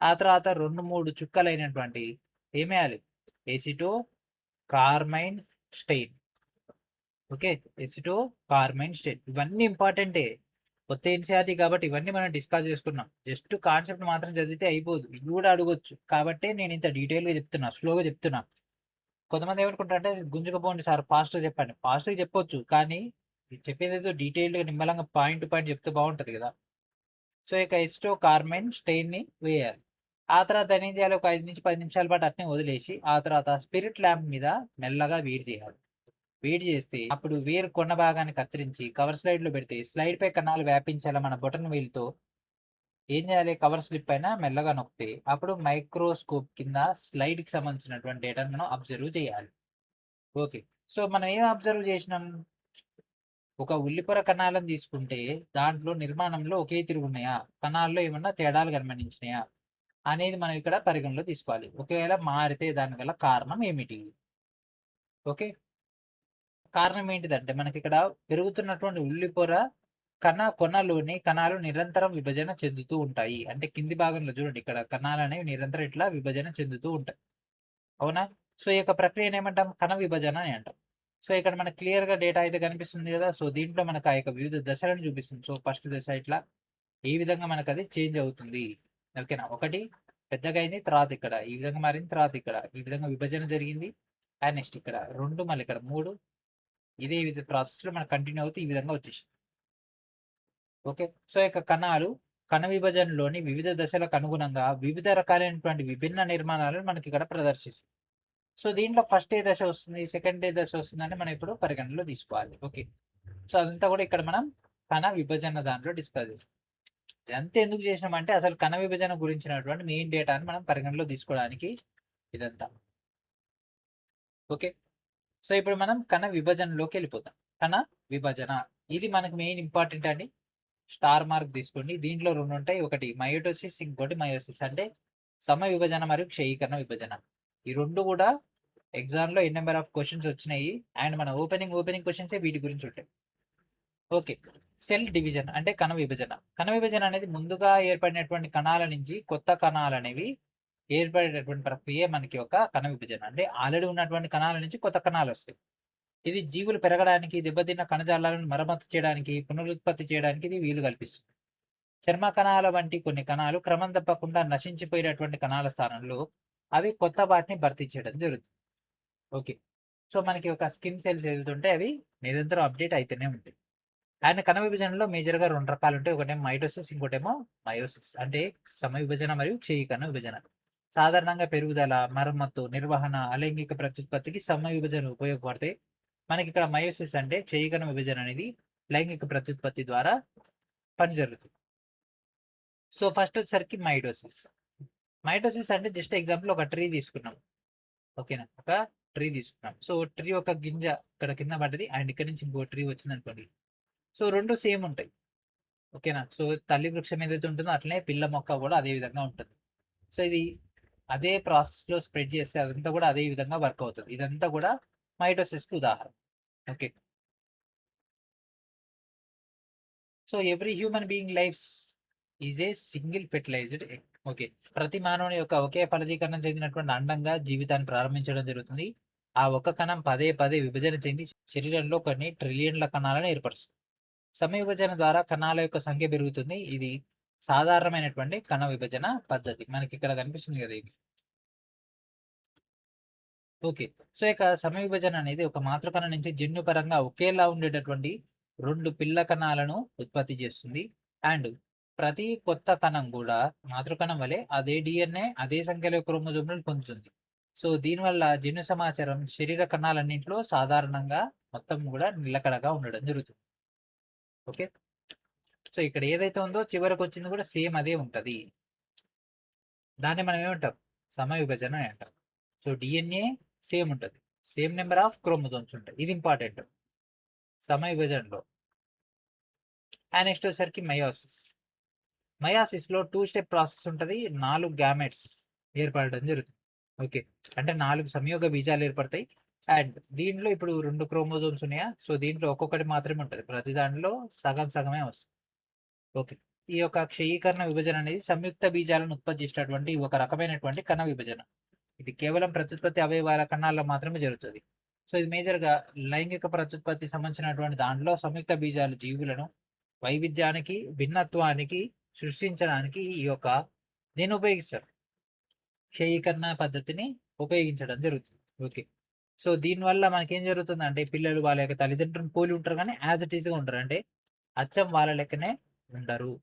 ఆ తర్వాత 2-3 చుక్కలైనటువంటి ఏమేయాలి, aceto carmine stain. Okay. Aceto carmine stain ఇవన్నీ ఇంపార్టెంటే. కొత్త ఎన్‌సీఈఆర్‌టీ కాబట్టి ఇవన్నీ మనం డిస్కస్ చేసుకున్నాం. జస్ట్ కాన్సెప్ట్ మాత్రం చదివితే అయిపోదు. ఇవి కూడా అడగొచ్చు. కాబట్టే నేను ఇంత డీటెయిల్‌గా చెప్తున్నా. స్లోగా చెప్తున్నా. కొంతమంది ఏమనుకుంటారంటే గుంజుకుపోండి సార్ ఫాస్ట్‌గా చెప్పండి. ఫాస్ట్‌గా చెప్పొచ్చు. కానీ చెప్పేదేదో డీటెయిల్డ్‌గా నిమ్మలంగా పాయింట్ టు పాయింట్ చెప్తే బావుంటది కదా. సో ఇక ఎసిటో కార్మైన్ స్టెయిన్‌ని వేయాలి. ఆ తర్వాత దాన్నేం చేయాలి, ఒక 5-10 నిమిషాల పాటు అట్నే వదిలేసి ఆ తర్వాత స్పిరిట్ ల్యాంప్ మీద మెల్లగా వేడి చేయాలి. వేడి చేస్తే అప్పుడు వేరు కొన్న భాగాన్ని కత్తిరించి కవర్ స్లైడ్‌లో పెడితే స్లైడ్ పై కణాలు వ్యాపించేలా మన బొటన వేలుతో ఏం చేయాలి, కవర్ స్లిప్ పైన మెల్లగా నొక్కితే అప్పుడు మైక్రోస్కోప్ కింద స్లైడ్‌కి సంబంధించినటువంటి డేటాను మనం అబ్జర్వ్ చేయాలి. ఓకే. సో మనం ఏం అబ్జర్వ్ చేసినాం, ఒక ఉల్లిపొర కణాలను తీసుకుంటే దాంట్లో నిర్మాణంలో ఒకే తిరుగున్నాయా, కణాల్లో ఏమన్నా తేడాలు గమనించినాయా అనేది మనం ఇక్కడ పరిగణలో తీసుకోవాలి. ఒకవేళ మారితే దాని గల కారణం ఏమిటి. ఓకే. కారణం ఏంటిదంటే మనకిక్కడ పెరుగుతున్నటువంటి ఉల్లిపొర కొనలోని కణాలు నిరంతరం విభజన చెందుతూ ఉంటాయి. అంటే కింది భాగంలో చూడండి, ఇక్కడ కణాలనేవి నిరంతరం ఇట్లా విభజన చెందుతూ ఉంటాయి. అవునా. సో ఈ యొక్క ప్రక్రియను ఏమంటాం, కణ విభజన అని అంటాం. సో ఇక్కడ మనకు క్లియర్‌గా డేటా అయితే కనిపిస్తుంది కదా. సో దీంట్లో మనకు ఆ యొక్క వివిధ దశలను చూపిస్తుంది. సో ఫస్ట్ దశ ఇట్లా ఈ విధంగా మనకది చేంజ్ అవుతుంది. ఓకేనా. ఒకటి పెద్దగా అయింది, తర్వాత ఇక్కడ ఈ విధంగా మారింది, తర్వాత ఇక్కడ ఈ విధంగా విభజన జరిగింది. అండ్ నెక్స్ట్ ఇక్కడ 2, మళ్ళీ ఇక్కడ 3 ఇదే ప్రాసెస్‌లో మనకు కంటిన్యూ అవుతూ ఈ విధంగా వచ్చేసింది. ఓకే. సో ఇక కణాలు కణ విభజనలోని వివిధ దశలకు అనుగుణంగా వివిధ రకాలైనటువంటి విభిన్న నిర్మాణాలను మనకిక్కడ ప్రదర్శిస్తుంది. సో దీంట్లో ఫస్ట్ ఏ దశ వస్తుంది, సెకండ్ ఏ దశ వస్తుందని మనం ఇప్పుడు పరిగణనలో తీసుకోవాలి. ఓకే. సో అదంతా కూడా ఇక్కడ మనం కణ విభజన దాంట్లో డిస్కస్ చేస్తాం. ఇదంతా ఎందుకు చేసినామంటే అసలు కణ విభజన గురించినటువంటి మెయిన్ డేటాని మనం పరిగణనలో తీసుకోవడానికి ఇదంతా. ఓకే. సో ఇప్పుడు మనం కణ విభజనలోకి వెళ్ళిపోతాం. కణ విభజన ఇది మనకు మెయిన్ ఇంపార్టెంట్ అండి. స్టార్ మార్క్ తీసుకోండి. దీంట్లో 2 ఉంటాయి. ఒకటి మయోటోసిస్, ఇంకోటి మయోసిస్. అంటే సమ విభజన మరియు క్షయీకరణ విభజన. ఈ 2 కూడా ఎగ్జామ్‌లో ఎన్ నంబర్ ఆఫ్ క్వెషన్స్ వచ్చినాయి. అండ్ మన ఓపెనింగ్ క్వెషన్సే వీటి గురించి ఉంటాయి. ఓకే. సెల్ డివిజన్ అంటే కణ విభజన. కణ విభజన అనేది ముందుగా ఏర్పడినటువంటి కణాల నుంచి కొత్త కణాలనేవి ఏర్పడేటటువంటి ప్రక్రియ మనకి ఒక కణ విభజన. అంటే ఆల్రెడీ ఉన్నటువంటి కణాల నుంచి కొత్త కణాలొస్తాయి. ఇది జీవులు పెరగడానికి, దెబ్బతిన్న కణజాలాలను మరమ్మతు చేయడానికి, పునరుత్పత్తి చేయడానికి ఇది వీలు కల్పిస్తుంది. చర్మ కణాల వంటి కొన్ని కణాలు క్రమం తప్పకుండా నశించిపోయినటువంటి కణాల స్థానంలో అవి కొత్త వాటిని భర్తీ చేయడం జరుగుతుంది. ఓకే. సో మనకి ఒక స్కిన్ సెల్స్ ఏదైతే ఉంటాయి అవి నిరంతరం అప్డేట్ అయితేనే ఉంటాయి. అండ్ కణ విభజనలో మేజర్‌గా 2 రకాలుంటాయి. ఒకటేమో మైటోసిస్, ఇంకోటేమో మయోసిస్. అంటే సమవిభజన మరియు క్షయీకరణ విభజన. సాధారణంగా పెరుగుదల, మరమ్మత్తు, నిర్వహణ, అలైంగిక ప్రత్యుత్పత్తికి సమవిభజన ఉపయోగపడతాయి. మనకిక్కడ మయోసిస్ అంటే క్షయీకరణ విభజన అనేది లైంగిక ప్రత్యుత్పత్తి ద్వారా పని జరుగుతుంది. సో ఫస్ట్ వచ్చేసరికి మైటోసిస్. మైటోసిస్ అంటే జస్ట్ ఎగ్జాంపుల్ ఒక ట్రీ తీసుకున్నాం. ఓకేనా? ఒక ట్రీ తీసుకున్నాం. సో ట్రీ ఒక గింజ ఇక్కడ కింద పడ్డది అండ్ ఇక్కడ నుంచి ఇంకో ట్రీ వచ్చిందనుకోండి. సో 2 సేమ్ ఉంటాయి. ఓకేనా? సో తల్లి వృక్షం ఏదైతే ఉంటుందో అట్లనే పిల్ల మొక్క కూడా అదే విధంగా ఉంటుంది. సో ఇది అదే ప్రాసెస్‌లో స్ప్రెడ్ చేస్తే అదంతా కూడా అదే విధంగా వర్క్ అవుతది. ఇదంతా కూడా మైటోసిస్‌కి ఉదాహరణ. Okay. So every human being life's is a single fertilised egg. Okay. ప్రతి మానవుని యొక్క ఒకే ఫలదీకరణం చెందినటువంటి అండంగా జీవితాన్ని ప్రారంభించడం జరుగుతుంది. ఆ ఒక్క కణం పదే పదే విభజన చెంది శరీరంలో కొన్ని ట్రిలియన్ల కణాలను ఏర్పరుస్తుంది. సమవిభజన ద్వారా కణాల యొక్క సంఖ్య పెరుగుతుంది. ఇది సాధారణమైనటువంటి కణ విభజన పద్ధతి. మనకి ఇక్కడ కనిపిస్తుంది కదా ఇది. ఓకే. సో ఇక సమవిభజన అనేది ఒక మాతృకణ నుంచి జన్యుపరంగా ఒకేలా ఉండేటటువంటి 2 పిల్ల కణాలను ఉత్పత్తి చేస్తుంది. అండ్ ప్రతి కొత్త కణం కూడా మాతృకణం వలె అదే DNA, అదే సంఖ్యలో క్రోమోజోమ్‌లను పొందుతుంది. సో దీనివల్ల జన్యు సమాచారం శరీర కణాలన్నింటిలో సాధారణంగా మొత్తం కూడా నిలకడగా ఉండడం జరుగుతుంది. ఓకే. సో ఇక్కడ ఏదైతే ఉందో చివరకొచ్చింది కూడా సేమ్ అదే ఉంటది. దాన్ని మనం ఏమంటాం? సమవిభజన అని అంటాం. సో DNA సేమ్ ఉంటది. సేమ్ నెంబర్ ఆఫ్ క్రోమోజోమ్స్ ఉంటాయి. ఇది ఇంపార్టెంట్ సమవిభజనలో. అండ్ నెక్స్ట్ వచ్చేసరికి మయోసిస్. మయోసిస్‌లో 2 స్టెప్ ప్రాసెస్ ఉంటది. 4 గ్యామెట్స్ ఏర్పడడం జరుగుతుంది. ఓకే. అంటే 4 సంయోగ బీజాలు ఏర్పడతాయి. అండ్ దీంట్లో ఇప్పుడు 2 క్రోమోజోమ్స్ ఉన్నాయా? సో దీంట్లో ఒక్కొక్కటి మాత్రమే ఉంటది. ప్రతి దాంట్లో సగం సగమే వస్తది. ఓకే. ఈ యొక్క క్షయీకరణ విభజన అనేది సంయుక్త బీజాలను ఉత్పత్తి చేసేటటువంటి ఒక రకమైనటువంటి కణ విభజన. ఇది కేవలం ప్రత్యుత్పత్తి అవయవాల కణాల్లో మాత్రమే జరుగుతది. సో ఇది మేజర్‌గా లైంగిక ప్రత్యుత్పత్తి సంబంధించినటువంటి దాంట్లో సంయుక్త బీజాలు జీవులను వైవిధ్యానికి, భిన్నత్వానికి సృష్టించడానికి ఈ యొక్క దీన్ని ఉపయోగిస్తారు. క్షయీకరణ పద్ధతిని ఉపయోగించడం జరుగుతుంది. ఓకే. సో దీనివల్ల మనకేం జరుగుతుందంటే పిల్లలు వాళ్ళ యొక్క తల్లిదండ్రులను పోలి ఉంటారు గానీ యాజ్ ఇట్ ఈస్‌గా ఉండరు. అంటే అచ్చం వాళ్ళ లెక్కనే ఉండరు.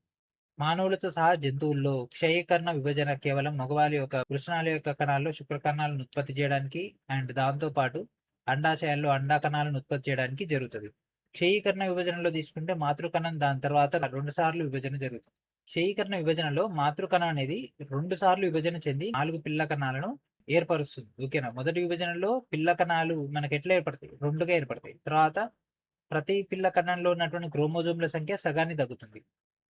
మానవులతో సహా జంతువుల్లో క్షయీకరణ విభజన కేవలం మగవారి యొక్క వృషణాల యొక్క కణాల్లో శుక్ర కణాలను ఉత్పత్తి చేయడానికి అండ్ దాంతో పాటు అండాశయాల్లో అండా కణాలను ఉత్పత్తి చేయడానికి జరుగుతది. క్షయీకరణ విభజనలో తీసుకుంటే మాతృకణం దాని తర్వాత 2 సార్లు విభజన జరుగుతుంది. క్షయీకరణ విభజనలో మాతృకణం అనేది 2 సార్లు విభజన చెంది 4 పిల్ల కణాలను ఏర్పరుస్తుంది. ఓకేనా? మొదటి విభజనలో పిల్ల కణాలు మనకి ఎట్లా ఏర్పడతాయి? 2గా ఏర్పడతాయి. తర్వాత ప్రతి పిల్ల కణంలో ఉన్నటువంటి క్రోమోజోమ్‌ల సంఖ్య సగానికి తగ్గుతుంది.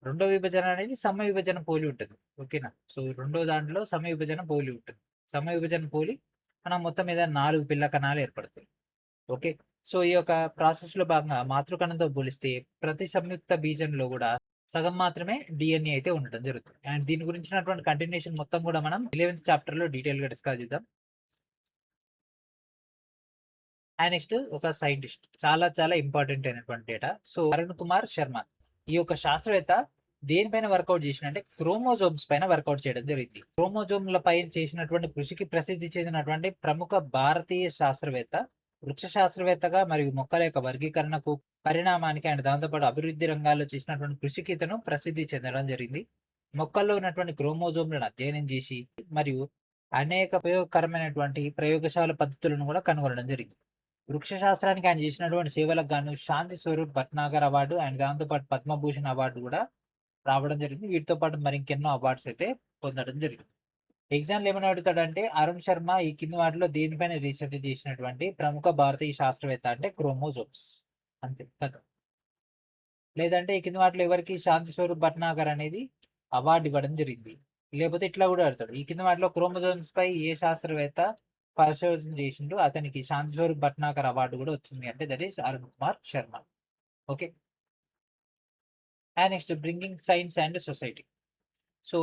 రెండో విభజన అనేది సమవిభజన పోలి ఉంటుంది. ఓకేనా? సో రెండో దాంట్లో సమవిభజన పోలి ఉంటుంది. సమవిభజన పోలి మనం మొత్తం మీద 4 పిల్ల కణాలు ఏర్పడతాయి. ఓకే. సో ఈ యొక్క ప్రాసెస్‌లో భాగంగా మాతృకణంతో పోలిస్తే ప్రతి సంయుక్త బీజంలో గూడా సగం మాత్రమే DNA అయితే ఉండటం జరుగుతుంది. అండ్ దీని గురించినటువంటి కంటిన్యూషన్ మొత్తం గూడా మనం 11థ్ చాప్టర్‌లో డీటెయిల్‌గా డిస్కస్ చేద్దాం. అండ్ నెక్స్ట్ ఒక సైంటిస్ట్ చాలా చాలా ఇంపార్టెంట్ అయినటువంటి డేటా. సో అరుణ్ కుమార్ శర్మ ఈ యొక్క శాస్త్రవేత్త దేనిపైన వర్కౌట్ చేసినంటే క్రోమోజోమ్స్ పైన వర్కౌట్ చేయడం జరిగింది. క్రోమోజోమ్ల పై చేసినటువంటి కృషికి ప్రసిద్ధి చెందినటువంటి ప్రముఖ భారతీయ శాస్త్రవేత్త, వృక్ష శాస్త్రవేత్తగా మరియు మొక్కల యొక్క వర్గీకరణకు, పరిణామానికి అండ్ దాంతోపాటు అభివృద్ధి రంగాల్లో చేసినటువంటి కృషికి ఇతను ప్రసిద్ధి చెందడం జరిగింది. మొక్కల్లో ఉన్నటువంటి క్రోమోజోమ్లను అధ్యయనం చేసి మరియు అనేక ఉపయోగకరమైనటువంటి ప్రయోగశాల పద్ధతులను కూడా కనుగొనడం జరిగింది. వృక్ష శాస్త్రానికి ఆయన చేసినటువంటి సేవలకు గాను శాంతి స్వరూప్ భట్నాగర్ అవార్డు అండ్ దాంతో పాటు పద్మభూషణ్ అవార్డు కూడా రావడం జరిగింది. వీటితో పాటు మరి ఇంకెన్నో అవార్డ్స్ అయితే పొందడం జరిగింది. ఎగ్జామ్‌లో ఏమని అడుగుతాడంటే, అరుణ్ శర్మ ఈ కింది వాటిలో దేనిపైన రీసెర్చ్ చేసినటువంటి ప్రముఖ భారతీయ శాస్త్రవేత్త అంటే క్రోమోజోమ్స్. అంతే ఖతం. లేదంటే ఈ కింది వాటిలో ఎవరికి శాంతి స్వరూప్ భట్నాగర్ అనేది అవార్డ్ ఇవ్వడం జరిగింది. లేకపోతే ఇట్లా కూడా అడుగుతాడు. ఈ కింది వాటిలో క్రోమోజోమ్స్ పై ఏ శాస్త్రవేత్త పరిశోధన చేసిండు అతనికి శాంతి స్వరూప్ భట్నాగర్ అవార్డు కూడా వచ్చింది అంటే that is Arun Kumar Sharma. Okay. And next bringing science and society. So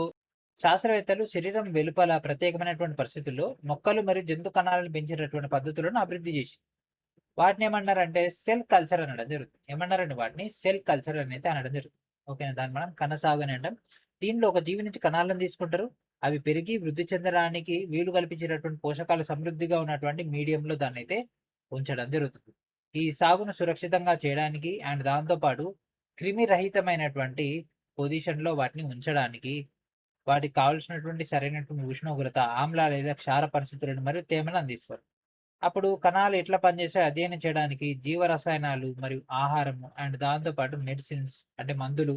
శాస్త్రవేత్తలు శరీరం వెలుపల ప్రత్యేకమైనటువంటి పరిస్థితుల్లో మొక్కలు మరియు జంతు కణాలను పెంచేటటువంటి పద్ధతులను అభివృద్ధి చేసి వాటిని ఏమన్నారంటే సెల్ కల్చర్ అనడం జరుగుతుంది. ఏమన్నారండి వాటిని సెల్ కల్చర్ అనేది అనడం జరుగుతుంది. ఓకేనా, దాన్ని మనం కణసాగు అని అంటాం. దీనిలో ఒక జీవి నుంచి కణాలను తీసుకుంటారు, అవి పెరిగి వృద్ధి చెందడానికి వీలు కల్పించేటటువంటి పోషకాలు సమృద్ధిగా ఉన్నటువంటి మీడియంలో దాన్ని అయితే ఉంచడం జరుగుతుంది. ఈ సాగును సురక్షితంగా చేయడానికి అండ్ దాంతోపాటు క్రిమి రహితమైనటువంటి పొజిషన్లో వాటిని ఉంచడానికి వాటికి కావాల్సినటువంటి సరైనటువంటి ఉష్ణోగ్రత, ఆమ్ల లేదా క్షార పరిస్థితులను మరియు తేమను అందిస్తారు. అప్పుడు కణాలు ఎట్లా పనిచేస్తాయో అధ్యయనం చేయడానికి జీవ రసాయనాలు మరియు ఆహారము అండ్ దాంతో పాటు మెడిసిన్స్ అంటే మందులు,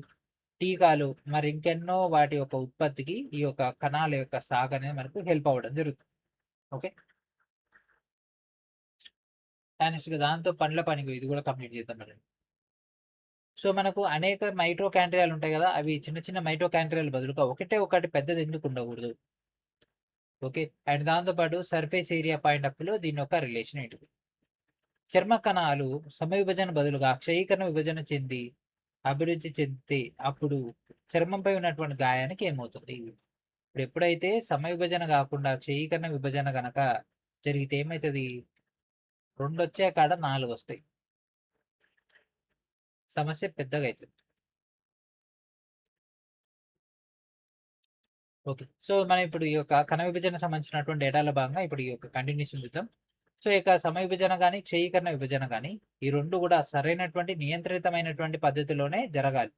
టీకాలు మరి ఇంకెన్నో వాటి యొక్క ఉత్పత్తికి ఈ యొక్క కణాల యొక్క సాగు అనేది మనకు హెల్ప్ అవ్వడం జరుగుతుంది. ఓకే. నెక్స్ట్ దాంతో పండ్ల పనికి ఇది కూడా కంప్లీట్ చేద్దాం మరి. సో మనకు అనేక మైటోకాండ్రియాలు ఉంటాయి కదా, అవి చిన్న చిన్న మైటోకాండ్రియాలు బదులుగా ఒకటి పెద్దది ఎందుకు ఉండకూడదు. ఓకే. అండ్ దాంతోపాటు సర్ఫేస్ ఏరియా పాయింట్ ఆఫ్ వ్యూలో దీని యొక్క రిలేషన్ ఏంటిది. చర్మ కణాలు సమవిభజన బదులుగా క్షయీకరణ విభజన చెంది అభివృద్ధి చెందితే అప్పుడు చర్మంపై ఉన్నటువంటి గాయానికి ఏమవుతుంది. ఇప్పుడు ఎప్పుడైతే సమవిభజన కాకుండా క్షయీకరణ విభజన గనక జరిగితే ఏమవుతుంది, 2 వచ్చే కాడ 4 వస్తాయి, సమస్య పెద్దగా అవుతుంది. ఓకే. సో మనం ఇప్పుడు ఈ యొక్క కణ విభజన సంబంధించినటువంటి డేటాలో భాగంగా ఇప్పుడు ఈ యొక్క కంటిన్యూషన్ చూద్దాం. సో ఇక సమయ విభజన కానీ క్షయీకరణ విభజన కానీ ఈ రెండు కూడా సరైనటువంటి నియంత్రితమైనటువంటి పద్ధతిలోనే జరగాలి.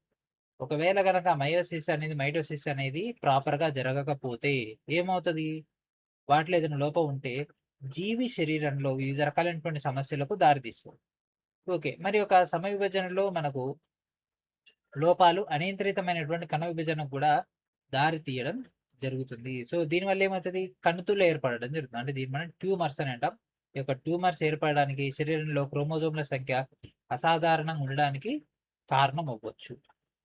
ఒకవేళ గనక మైటోసిస్ అనేది ప్రాపర్గా జరగకపోతే ఏమవుతుంది, వాటిలో ఏదైనా లోపం ఉంటే జీవి శరీరంలో వివిధ రకాలైనటువంటి సమస్యలకు దారితీస్తుంది. ఓకే. మరి ఒక సమయ విభజనలో మనకు లోపాలు అనియంత్రితమైనటువంటి కణ విభజనకు కూడా దారి తీయడం జరుగుతుంది. సో దీనివల్ల ఏమవుతుంది, కణుతులు ఏర్పడడం జరుగుతుంది. అంటే దీన్ని మనం ట్యూమర్స్ అని అంటాం. ఈ యొక్క ట్యూమర్స్ ఏర్పడడానికి శరీరంలో క్రోమోజోమ్ల సంఖ్య అసాధారణంగా ఉండడానికి కారణం అవ్వచ్చు.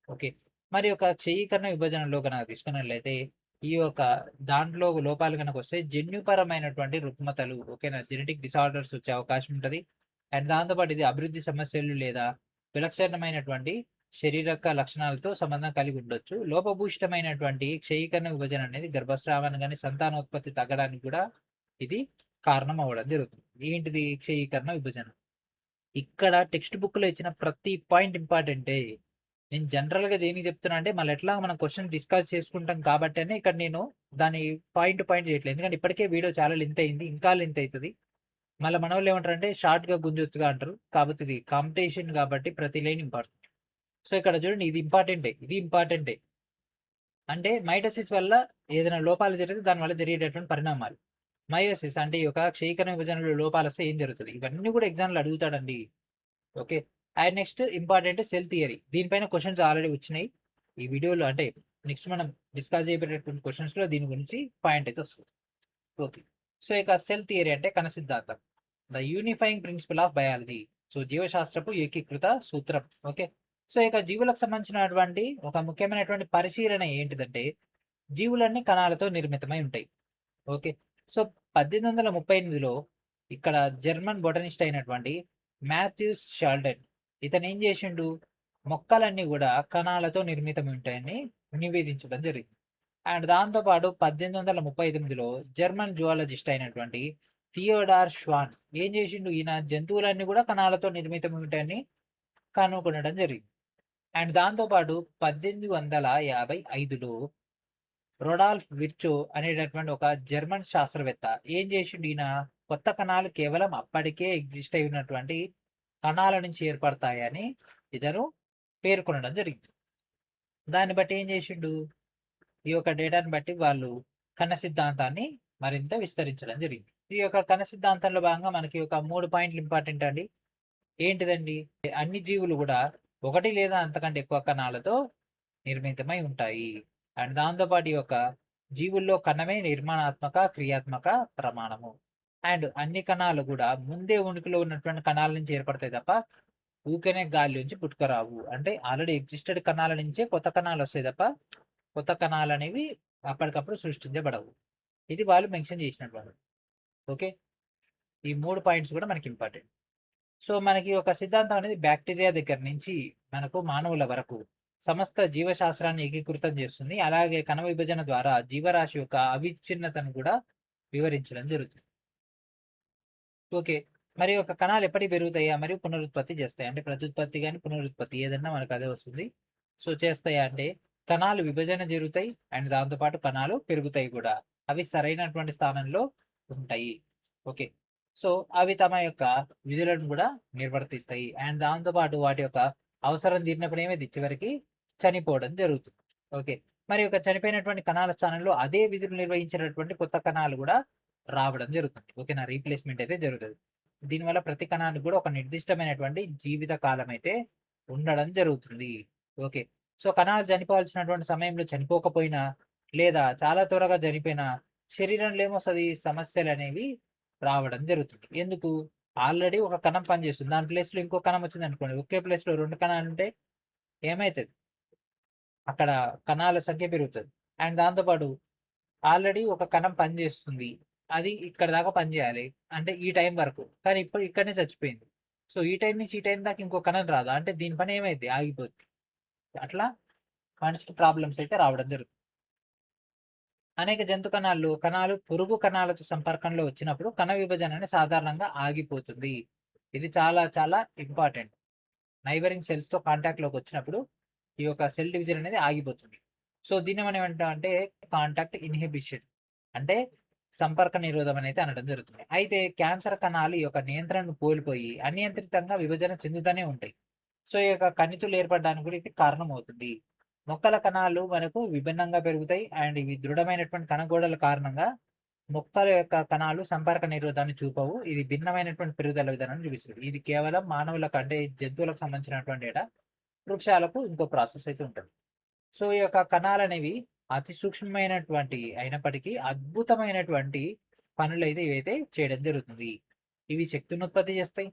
ఓకే. మరి ఒక క్షయీకరణ విభజనలో కనుక తీసుకున్నట్లయితే ఈ యొక్క దాంట్లో లోపాలు కనుక వస్తే జన్యుపరమైనటువంటి రుగ్మతలు, ఓకేనా, జెనెటిక్ డిసార్డర్స్ వచ్చే అవకాశం ఉంటుంది. అండ్ దాంతోపాటు ఇది అభివృద్ధి సమస్యలు లేదా విలక్షణమైనటువంటి శరీరక లక్షణాలతో సంబంధం కలిగి ఉండొచ్చు. లోపభూయిష్టమైనటువంటి క్షయీకరణ విభజన అనేది గర్భస్రావాన్ని కానీ సంతానోత్పత్తి తగ్గడానికి కూడా ఇది కారణం అవ్వడం జరుగుతుంది. ఏంటిది క్షయీకరణ విభజన. ఇక్కడ టెక్స్ట్ బుక్ లో ఇచ్చిన ప్రతి పాయింట్ ఇంపార్టెంటే. నేను జనరల్ గా దేనికి చెప్తున్నా అంటే మళ్ళీ ఎట్లా మనం క్వశ్చన్ డిస్కస్ చేసుకుంటాం కాబట్టి ఇక్కడ నేను దాని పాయింట్ చేయట్లేదు. ఎందుకంటే ఇప్పటికే వీడియో చాలా లెంత్ అయింది, ఇంకా లెంత్ అవుతుంది. మళ్ళీ మన వాళ్ళు ఏమంటారు అంటే షార్ట్ గా గుంజొచ్చుగా అంటారు. కాబట్టి ఇది కాంపిటీషన్ కాబట్టి ప్రతి లైన్ ఇంపార్టెంట్. సో ఇక్కడ చూడండి, ఇది ఇంపార్టెంటే. అంటే మైటోసిస్ వల్ల ఏదైనా లోపాలు జరిగితే దాని వల్ల జరిగేటటువంటి పరిణామాలు. మయోసిస్ అంటే ఈ యొక్క క్షయీకరణ విభజనలో లోపాలు వస్తే ఏం జరుగుతుంది, ఇవన్నీ కూడా ఎగ్జామ్లో అడుగుతాడండి. Okay. And next important cell theory. దీనిపైన క్వశ్చన్స్ ఆల్రెడీ వచ్చినాయి ఈ వీడియోలో. అంటే నెక్స్ట్ మనం డిస్కస్ చేయబడేటువంటి క్వశ్చన్స్ లో దీని గురించి పాయింట్ అయితే వస్తుంది. ఓకే. సో ఇక సెల్ థియరీ అంటే కణ సిద్ధాంతం, the unifying principle of biology. So జీవశాస్త్రపు ఏకీకృత సూత్రం. ఓకే. సో ఇక జీవులకు సంబంధించినటువంటి ఒక ముఖ్యమైనటువంటి పరిశీలన ఏంటిదంటే జీవులన్నీ కణాలతో నిర్మితమై ఉంటాయి. ఓకే. సో 1838లో ఇక్కడ జర్మన్ బొటనిస్ట్ అయినటువంటి మాథ్యూస్ షాల్డన్ ఇతను ఏం చేసిండు, మొక్కలన్నీ కూడా కణాలతో నిర్మితమై ఉంటాయని నివేదించడం జరిగింది. అండ్ దాంతోపాటు 1838లో జర్మన్ జువాలజిస్ట్ అయినటువంటి థియోడార్ ష్వాన్ ఏం చేసిండు, ఈయన జంతువులన్నీ కూడా కణాలతో నిర్మితమై ఉంటాయని కనుగొనడం జరిగింది. అండ్ దాంతోపాటు 1855లో రొడాల్ఫ్ విర్చో అనేటటువంటి ఒక జర్మన్ శాస్త్రవేత్త ఏం చేసిండు, ఈయన కొత్త కణాలు కేవలం అప్పటికే ఎగ్జిస్ట్ అయి ఉన్నటువంటి కణాల నుంచి ఏర్పడతాయని ఇతను పేర్కొనడం జరిగింది. దాన్ని బట్టి ఏం చేసిండు, ఈ యొక్క డేటాను బట్టి వాళ్ళు కణ సిద్ధాంతాన్ని మరింత విస్తరించడం జరిగింది. ఈ యొక్క కణ సిద్ధాంతంలో భాగంగా మనకి ఒక 3 పాయింట్లు ఇంపార్టెంట్ అండి. ఏంటిదండి, అన్ని జీవులు కూడా ఒకటి లేదా అంతకంటే ఎక్కువ కణాలతో నిర్మితమై ఉంటాయి. అండ్ దాంతోపాటు ఈ యొక్క జీవుల్లో కణమే నిర్మాణాత్మక క్రియాత్మక ప్రమాణము. అండ్ అన్ని కణాలు కూడా ముందే ఉనికిలో ఉన్నటువంటి కణాల నుంచి ఏర్పడతాయి తప్ప ఊకనే గాలి నుంచి పుట్టుకరావు. అంటే ఆల్రెడీ ఎగ్జిస్టెడ్ కణాల నుంచే కొత్త కణాలు వస్తాయి తప్ప కొత్త కణాలు అనేవి అప్పటికప్పుడు సృష్టించబడవు. ఇది వాళ్ళు మెన్షన్ చేసినటువంటి. ఓకే, ఈ 3 పాయింట్స్ కూడా మనకి ఇంపార్టెంట్. సో మనకి ఒక సిద్ధాంతం అనేది బ్యాక్టీరియా దగ్గర నుంచి మనకు మానవుల వరకు సమస్త జీవశాస్త్రాన్ని ఏకీకృతం చేస్తుంది. అలాగే కణ విభజన ద్వారా జీవరాశి యొక్క అవిచ్ఛిన్నతను కూడా వివరించడం జరుగుతుంది. ఓకే, మరి ఒక కణాలు ఎప్పటికి పెరుగుతాయా మరియు పునరుత్పత్తి చేస్తాయి అంటే ప్రత్యుత్పత్తి కానీ పునరుత్పత్తి ఏదన్నా మనకు అదే వస్తుంది. సో చేస్తాయా అంటే కణాలు విభజన జరుగుతాయి అండ్ దాంతోపాటు కణాలు పెరుగుతాయి కూడా. అవి సరైనటువంటి స్థానంలో ఉంటాయి. ఓకే, సో అవి తమ యొక్క విధులను కూడా నిర్వర్తిస్తాయి అండ్ దాంతోపాటు వాటి యొక్క అవసరం తీరినప్పుడు ఏమైంది చివరికి చనిపోవడం జరుగుతుంది. ఓకే, మరి ఒక చనిపోయినటువంటి కణాల స్థానంలో అదే విధులు నిర్వహించినటువంటి కొత్త కణాలు కూడా రావడం జరుగుతుంది. ఓకేనా, రీప్లేస్మెంట్ అయితే జరుగుతుంది. దీనివల్ల ప్రతి కణానికి కూడా ఒక నిర్దిష్టమైనటువంటి జీవిత కాలం అయితే ఉండడం జరుగుతుంది. ఓకే, సో కణాలు చనిపోవాల్సినటువంటి సమయంలో చనిపోకపోయినా లేదా చాలా త్వరగా చనిపోయినా శరీరంలో ఏమొస్తుంది సమస్యలు అనేవి రావడం జరుగుతుంది. ఎందుకు? ఆల్రెడీ ఒక కణం పనిచేస్తుంది, దాని ప్లేస్ లో ఇంకో కణం వచ్చింది అనుకోండి, ఒకే ప్లేస్ లో 2 కణాలు ఉంటే ఏమవుతుంది? అక్కడ కణాల సంఖ్య పెరుగుతుంది. అండ్ దాంతోపాటు ఆల్రెడీ ఒక కణం పనిచేస్తుంది, అది ఇక్కడ దాకా పనిచేయాలి అంటే ఈ టైం వరకు, కానీ ఇప్పుడు ఇక్కడనే చచ్చిపోయింది. సో ఈ టైం నుంచి ఈ టైం దాకా ఇంకో కణం రాదు అంటే దీని పని ఏమైంది ఆగిపోద్ది. అట్లా మనిషికి ప్రాబ్లమ్స్ అయితే రావడం జరుగుతుంది. అనేక జంతు కణాలు పురుగు కణాలతో సంపర్కంలో వచ్చినప్పుడు కణ విభజన అనేది సాధారణంగా ఆగిపోతుంది. ఇది చాలా చాలా ఇంపార్టెంట్. నైబరింగ్ సెల్స్ తో కాంటాక్ట్ లోకి వచ్చినప్పుడు ఈ యొక్క సెల్ డివిజన్ అనేది ఆగిపోతుంది. సో దీన్ని మనం ఏమంటామంటే కాంటాక్ట్ ఇన్హిబిషన్ అంటే సంపర్క నిరోధం అనేది అనడం జరుగుతుంది. అయితే క్యాన్సర్ కణాలు ఈ యొక్క నియంత్రణను కోల్పోయి అనియంత్రితంగా విభజన చెందుతూనే ఉంటాయి. సో ఈ యొక్క కణితులు ఏర్పడడానికి కూడా ఇది కారణం అవుతుంది. మొక్కల కణాలు మనకు విభిన్నంగా పెరుగుతాయి అండ్ ఇవి దృఢమైనటువంటి కణగోడల కారణంగా మొక్కల యొక్క కణాలు సంపర్క నిరోధాన్ని చూపవు. ఇది భిన్నమైనటువంటి పెరుగుదల విధానాన్ని చూపిస్తుంది. ఇది కేవలం మానవులకు అంటే జంతువులకు సంబంధించినటువంటి వృక్షాలకు ఇంకో ప్రాసెస్ అయితే ఉంటుంది. సో ఈ యొక్క కణాలు అనేవి అతి సూక్ష్మమైనటువంటి అయినప్పటికీ అద్భుతమైనటువంటి పనులు అయితే ఇవైతే చేయడం జరుగుతుంది. ఇవి శక్తిని ఉత్పత్తి చేస్తాయి,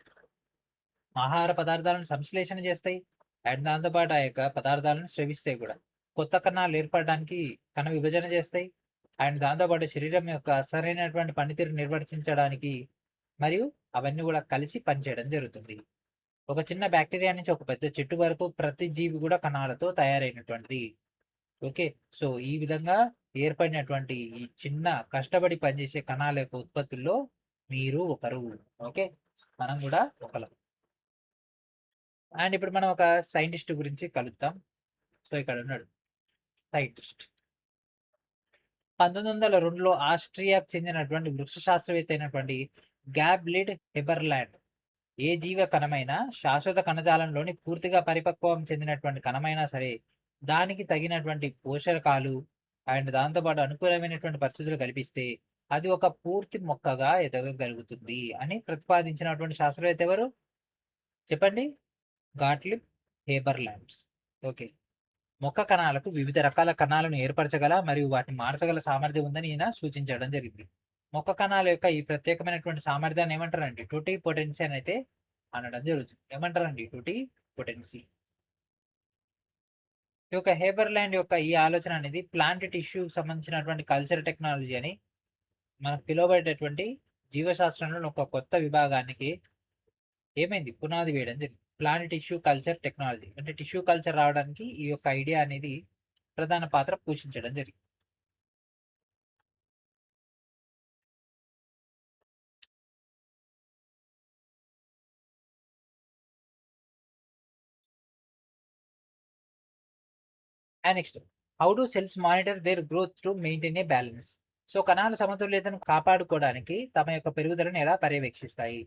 ఆహార పదార్థాలను సంశ్లేషణ చేస్తాయి అండ్ దాంతోపాటు ఆ యొక్క పదార్థాలను స్రవిస్తాయి కూడా. కొత్త కణాలు ఏర్పడడానికి కణ విభజన చేస్తాయి అండ్ దాంతోపాటు శరీరం యొక్క సరైనటువంటి పనితీరు నిర్వర్తించడానికి మరియు అవన్నీ కూడా కలిసి పనిచేయడం జరుగుతుంది. ఒక చిన్న బ్యాక్టీరియా నుంచి ఒక పెద్ద చెట్టు వరకు ప్రతి జీవి కూడా కణాలతో తయారైనటువంటిది. ఓకే, సో ఈ విధంగా ఏర్పడినటువంటి ఈ చిన్న కష్టపడి పనిచేసే కణాల యొక్క ఉత్పత్తుల్లో మీరు ఒకరు. ఓకే, మనం కూడా ఒకరు. అండ్ ఇప్పుడు మనం ఒక సైంటిస్ట్ గురించి కలుద్దాం. సో ఇక్కడ ఉన్నాడు సైంటిస్ట్. 1902లో ఆస్ట్రియాకు చెందినటువంటి వృక్ష శాస్త్రవేత్త అయినటువంటి గ్యాబ్లిడ్ హెబర్లాండ్ ఏ జీవ కణమైనా శాశ్వత కణజాలంలోని పూర్తిగా పరిపక్వం చెందినటువంటి కణమైనా సరే దానికి తగినటువంటి పోషకాలు అండ్ దాంతోపాటు అనుకూలమైనటువంటి పరిస్థితులు కల్పిస్తే అది ఒక పూర్తి మొక్కగా ఎదగగలుగుతుంది అని ప్రతిపాదించినటువంటి శాస్త్రవేత్త ఎవరు చెప్పండి? గాట్లిబ్ హేబర్లాండ్స్. ఓకే, మొక్క కణాలకు వివిధ రకాల కణాలను ఏర్పరచగల మరియు వాటిని మార్చగల సామర్థ్యం ఉందని ఈయన సూచించడం జరిగింది. మొక్క కణాల యొక్క ఈ ప్రత్యేకమైనటువంటి సామర్థ్యాన్ని ఏమంటారండి? టోటీ పొటెన్సీ అని అయితే అనడం జరుగుతుంది. ఏమంటారండి? టోటీ పొటెన్సీ. ఈ యొక్క హేబర్లాండ్ యొక్క ఈ ఆలోచన అనేది ప్లాంట్ టిష్యూ సంబంధించినటువంటి కల్చర్ టెక్నాలజీ అని మనకు పిలువబడేటటువంటి జీవశాస్త్రంలో ఒక కొత్త విభాగానికి ఏమైంది పునాది వేయడం జరిగింది. ప్లాంట్ టిష్యూ కల్చర్ టెక్నాలజీ అంటే టిష్యూ కల్చర్ రావడానికి ఈ యొక్క ఐడియా అనేది ప్రధాన పాత్ర పోషించడం జరిగింది. And next, how do cells monitor their growth to maintain a balance. So కణాల సమతుల్యతను కాపాడుకోవడానికి తమ యొక్క పెరుగుదలను ఎలా పర్యవేక్షిస్తాయి?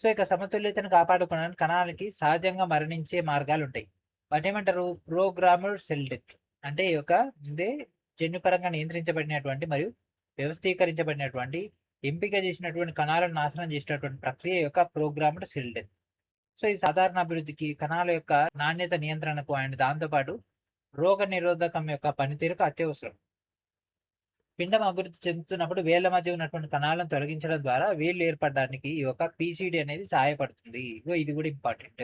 సో ఇక సమతుల్యతను కాపాడుకోవడానికి కణాలకి సహజంగా మరణించే మార్గాలు ఉంటాయి. వాటి ఏమంటారు? ప్రోగ్రామ్డ్ సెల్ డెత్ అంటే ఈ యొక్క ముందే జన్యుపరంగా నియంత్రించబడినటువంటి మరియు వ్యవస్థీకరించబడినటువంటి ఎంపిక చేసినటువంటి కణాలను నాశనం చేసినటువంటి ప్రక్రియ యొక్క ప్రోగ్రామ్డ్ సెల్ డెత్. సో ఈ సాధారణ అభివృద్ధికి కణాల యొక్క నాణ్యత నియంత్రణకు అండ్ దాంతోపాటు రోగ నిరోధకం యొక్క పనితీరుకు అత్యవసరం. పిండం అభివృద్ధి చెందుతున్నప్పుడు వేళ్ల మధ్య ఉన్నటువంటి కణాలను తొలగించడం ద్వారా వేళ్ళు ఏర్పడడానికి ఈ యొక్క పీసీడీ అనేది సహాయపడుతుంది. ఇది కూడా ఇంపార్టెంట్.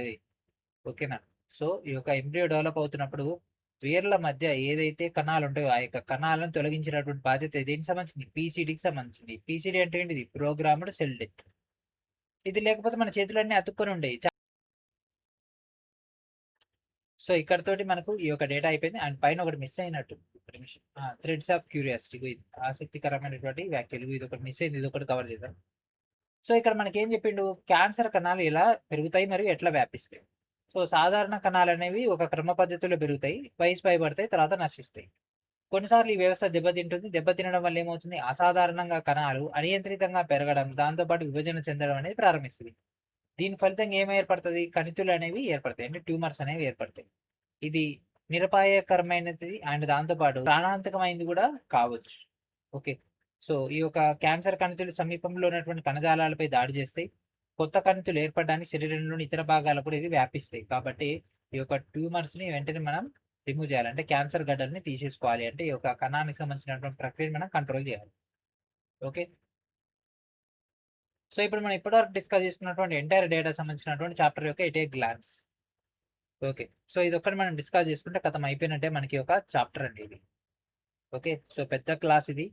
ఓకేనా. సో ఈ యొక్క ఎంబ్రియో డెవలప్ అవుతున్నప్పుడు వేర్ల మధ్య ఏదైతే కణాలు ఉంటాయో ఆ యొక్క కణాలను తొలగించినటువంటి బాధ్యత దేనికి సంబంధించింది? పీసీడీకి సంబంధించింది. పీసీడీ అంటే ఏంటిది? Programmed cell death. ఇది లేకపోతే మన చేతులన్నీ అతుక్కొని ఉండేవి. సో ఇక్కడతోటి మనకు ఈ యొక్క డేటా అయిపోయింది. అండ్ పైన ఒకటి మిస్ అయినట్టు థ్రెడ్స్ ఆఫ్ క్యూరియాసిటీ, ఇది ఆసక్తికరమైనటువంటి వ్యాఖ్యలు, ఇది ఒకటి మిస్ అయింది, ఇది ఒకటి కవర్ చేద్దాం. సో ఇక్కడ మనకి ఏం చెప్పిండు? క్యాన్సర్ కణాలు ఎలా పెరుగుతాయి మరియు ఎట్లా వ్యాపిస్తాయి. సో సాధారణ కణాలు అనేవి ఒక క్రమ పద్ధతిలో పెరుగుతాయి, వయసు పైబడతాయి, తర్వాత నశిస్తాయి. కొన్నిసార్లు ఈ వ్యవస్థ దెబ్బతింటుంది. దెబ్బతినడం వల్ల ఏమవుతుంది? అసాధారణంగా కణాలు అనియంత్రితంగా పెరగడం, దాంతోపాటు విభజన చెందడం అనేది ప్రారంభిస్తుంది. దీని ఫలితంగా ఏం ఏర్పడుతుంది? కణితులు అనేవి ఏర్పడతాయి, అంటే ట్యూమర్స్ అనేవి ఏర్పడతాయి. ఇది నిరపాయకరమైనది అండ్ దాంతోపాటు ప్రాణాంతకమైనది కూడా కావచ్చు. ఓకే. సో ఈ యొక్క క్యాన్సర్ కణితులు సమీపంలో ఉన్నటువంటి కణజాలాలపై దాడి చేస్తాయి. కొత్త కణితులు ఏర్పడడానికి శరీరంలోని ఇతర భాగాలు కూడా ఇది వ్యాపిస్తాయి. కాబట్టి ఈ యొక్క ట్యూమర్స్ ని వెంటనే మనం రిమూవ్ చేయాలి, అంటే క్యాన్సర్ గడ్డల్ని తీసేసుకోవాలి, అంటే ఈ యొక్క కణానికి సంబంధించినటువంటి ప్రక్రియను మనం కంట్రోల్ చేయాలి. ఓకే. సో ఇప్పుడు మనం ఇప్పటివరకు డిస్కస్ చేసుకున్నటువంటి ఎంటైర్ డేటా సంబంధించినటువంటి చాప్టర్ యొక్క at a glance. Okay. So ఇది ఒక్కటి మనం డిస్కస్ చేసుకుంటే కథం అయిపోయినట్టే మనకి ఒక చాప్టర్ అండి ఇది. ఓకే. సో పెద్ద క్లాస్ ఇది.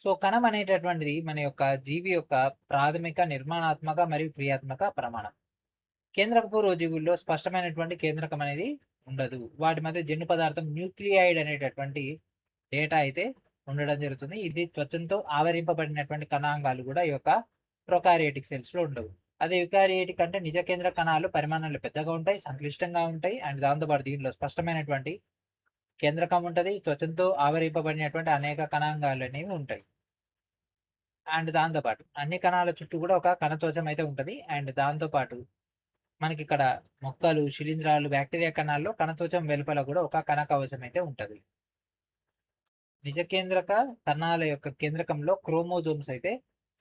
సో కణం అనేటటువంటిది మన యొక్క జీవి యొక్క ప్రాథమిక నిర్మాణాత్మక మరియు క్రియాత్మక ప్రమాణం. కేంద్రకపు జీవుల్లో స్పష్టమైనటువంటి కేంద్రకం అనేది ఉండదు. వాటి మధ్య జన్యు పదార్థం న్యూక్లియైడ్ అనేటటువంటి డేటా అయితే ఉండడం జరుగుతుంది. ఇది త్వచంతో ఆవరింపబడినటువంటి కణాంగాలు కూడా ఈ యొక్క ప్రొకారియోటిక్ సెల్స్ లో ఉండవు. అదే యుకారియోటిక్ అంటే నిజ కేంద్ర కణాలు పరిమాణంలో పెద్దగా ఉంటాయి, సంక్లిష్టంగా ఉంటాయి, అండ్ దాంతోపాటు దీనిలో స్పష్టమైనటువంటి కేంద్రకం ఉంటుంది. త్వచంతో ఆవరింపబడినటువంటి అనేక కణాంగాలు అనేవి ఉంటాయి. అండ్ దాంతోపాటు అన్ని కణాల చుట్టూ కూడా ఒక కణత్వచం అయితే ఉంటుంది. అండ్ దాంతోపాటు మనకి ఇక్కడ మొక్కలు, శిలీంధ్రాలు, బ్యాక్టీరియా కణాల్లో కణత్వచం వెలుపల కూడా ఒక కణ కవచం అయితే ఉంటుంది. నిజ కేంద్రక కణాల యొక్క కేంద్రకంలో క్రోమోజోమ్స్ అయితే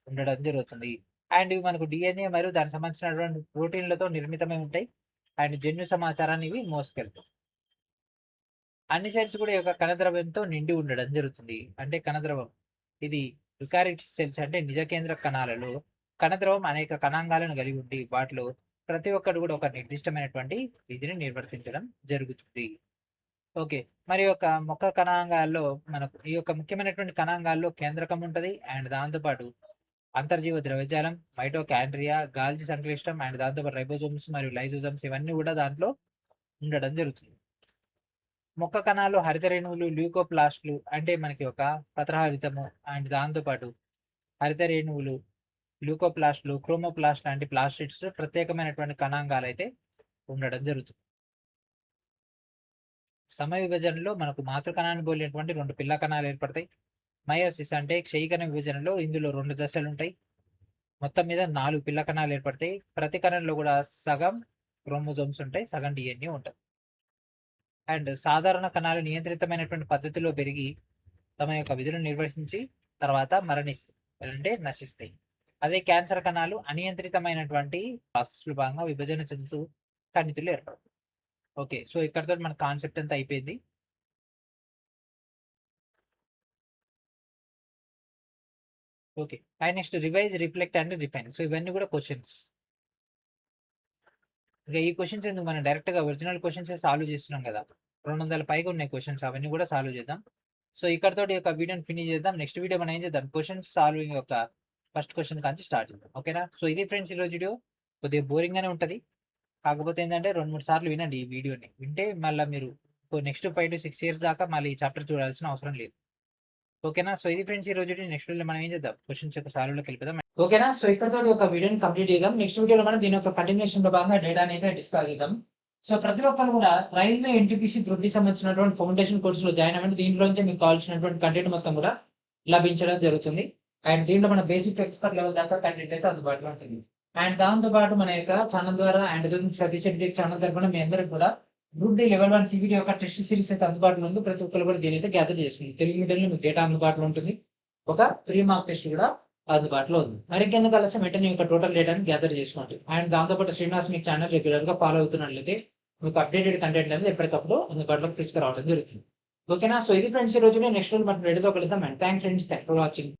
ఉండడం జరుగుతుంది. అండ్ ఇవి మనకు డిఎన్ఏ మరియు దానికి సంబంధించినటువంటి ప్రోటీన్లతో నిర్మితమై ఉంటాయి. అండ్ జన్యు సమాచారాన్ని ఇవి మోసుకెళ్తాయి. అన్ని సెల్స్ కూడా ఈ యొక్క కణద్రవ్యంతో నిండి ఉండడం జరుగుతుంది. అంటే కణద్రవం ఇది యుకారియోటిక్ సెల్స్ అంటే నిజ కేంద్ర కణాలలో కణద్రవం అనేక కణాంగాలను కలిగి ఉండి వాటిలో ప్రతి ఒక్కటి కూడా ఒక నిర్దిష్టమైనటువంటి విధిని నిర్వర్తించడం జరుగుతుంది. ఓకే. మరి యొక్క మొక్క కణాంగాల్లో మనకు ఈ యొక్క ముఖ్యమైనటువంటి కణాంగాల్లో కేంద్రకం ఉంటుంది. అండ్ దాంతోపాటు అంతర్జీవ ద్రవ్యజాలం, మైటోకాండ్రియా, గాల్జీ సంక్లిష్టం, అండ్ దాంతోపాటు రైబోజోమ్స్ మరియు లైజోజోమ్స్ ఇవన్నీ కూడా దాంట్లో ఉండడం జరుగుతుంది. మొక్క కణాలు హరిత రేణువులు, ల్యూకోప్లాస్ట్లు అంటే మనకి ఒక పత్రహరితము, అండ్ దాంతోపాటు హరిత రేణువులు, ల్యూకోప్లాస్ట్లు, క్రోమోప్లాస్ట్ లాంటి ప్లాస్టిడ్స్ ప్రత్యేకమైనటువంటి కణాంగాలు అయితే ఉండడం జరుగుతుంది. సమయ విభజనలో మనకు మాతృకణాన్ని పోలినటువంటి 2 పిల్ల కణాలు ఏర్పడతాయి. మయోసిస్ అంటే క్షయకణ విభజనలో ఇందులో 2 దశలు ఉంటాయి. మొత్తం మీద 4 పిల్ల కణాలు ఏర్పడతాయి. ప్రతి కణంలో కూడా సగం క్రోమోజోమ్స్ ఉంటాయి, సగం డిఎన్ఏ ఉంటుంది. అండ్ సాధారణ కణాలు నియంత్రితమైనటువంటి పద్ధతిలో పెరిగి తమ యొక్క విధులను నిర్వహించి తర్వాత మరణిస్తాయి, అంటే నశిస్తాయి. అదే క్యాన్సర్ కణాలు అనియంత్రితమైనటువంటి ప్రాసెస్లో భాగంగా విభజన చెందుతూ కణితులు ఏర్పడతాయి. ఓకే. సో ఇక్కడతో మన కాన్సెప్ట్ అంతా అయిపోయింది. Okay. And next revise, reflect and refine. So ఇవన్నీ కూడా క్వశ్చన్స్. ఇంకా ఈ క్వశ్చన్స్ ఎందుకు, మనం డైరెక్ట్ గా ఒరిజినల్ క్వశ్చన్స్ సాల్వ్ చేస్తున్నాం కదా. 200 పైగా ఉన్నాయి క్వశ్చన్స్, అవన్నీ కూడా సాల్వ్ చేద్దాం. సో ఇక్కడతోటి ఒక వీడియోని ఫినిష్ చేద్దాం. నెక్స్ట్ వీడియో మనం ఏం చేద్దాం, క్వశ్చన్స్ సాల్వింగ్ యొక్క ఫస్ట్ క్వశ్చన్ కాంచి స్టార్ట్ చేద్దాం. ఓకేనా. సో ఇది ఫ్రెండ్స్ ఈరోజు వీడియో. కొద్దిగా బోరింగ్ గానే ఉంటది, కాకపోతే ఏంటంటే 2-3 సార్లు వినండి ఈ వీడియోని. వింటే మళ్ళీ మీరు నెక్స్ట్ 5 to 6 years దాకా మళ్ళీ ఈ చాప్టర్ చూడాల్సిన అవసరం లేదు. ఓకేనా. సో ఇది ఫ్రెండ్స్ ఈ రోజు నెక్స్ట్ వీడియో మనం ఏం చేద్దాం, క్వశ్చన్స్ యొక్క సాల్వ్లోకి వెళ్ళిపోదాం. ఓకేనా. సో ఇక్కడతో ఒక వీడియోని కంప్లీట్ చేద్దాం. నెక్స్ట్ వీడియోలో మనం దీని యొక్క కంటిన్యూషన్ లో భాగంగా డేటా అయితే డిస్కస్ చేద్దాం. సో ప్రతి ఒక్కరు కూడా రైల్వే ఎన్టీపీసీ గ్రూప్ సంబంధించినటువంటి ఫౌండేషన్ కోర్సులో జాయిన్ అవ్వండి. దీంట్లోంచి మీకు కావాల్సినటువంటి కంటెంట్ మొత్తం కూడా లభించడం జరుగుతుంది. అండ్ దీంట్లో మన బేసిక్ ఎక్స్పర్ట్ లెవెల్ దాకా కంటెంట్ అయితే అందుబాటులో ఉంటుంది. అండ్ దాంతో పాటు మన యొక్క ఛానల్ ద్వారా అండ్ సతీష్ రెడ్డి ఛానల్ తరఫున మీ అందరికి కూడా గ్రూప్ డి లెవెల్ 1 సిబిటి యొక్క టెస్ట్ సిరీస్ అయితే అందుబాటులో ఉంది. ప్రతి ఒక్కరు కూడా దీని అయితే గ్యాదర్ చేసుకుంది. తెలుగు మీడియంలో మీకు డేటా అందుబాటులో ఉంటుంది. ఒక 3 మార్క్ టెస్ట్ కూడా అందుబాటులో ఉంది. మరికెందుకు ఆలస్యం, వెంటనే యొక్క టోటల్ డేటాని గ్యాదర్ చేసుకోండి. అండ్ దాంతోపాటు శ్రీనివాస్ మీకు ఛానల్ రెగ్యులర్ గా ఫాలో అవుతున్నట్లయితే మీకు అప్డేటెడ్ కంటెంట్ అనేది ఎప్పటికప్పుడు అందుబాటులోకి తీసుకురావడం జరుగుతుంది. ఓకేనా? సో ఇది ఫ్రెండ్స్ ఈ రోజు నెక్స్ట్ రోజు మనం రెడీతో కలుద్దాం అండ్ థ్యాంక్స్ ఫర్ వాచింగ్.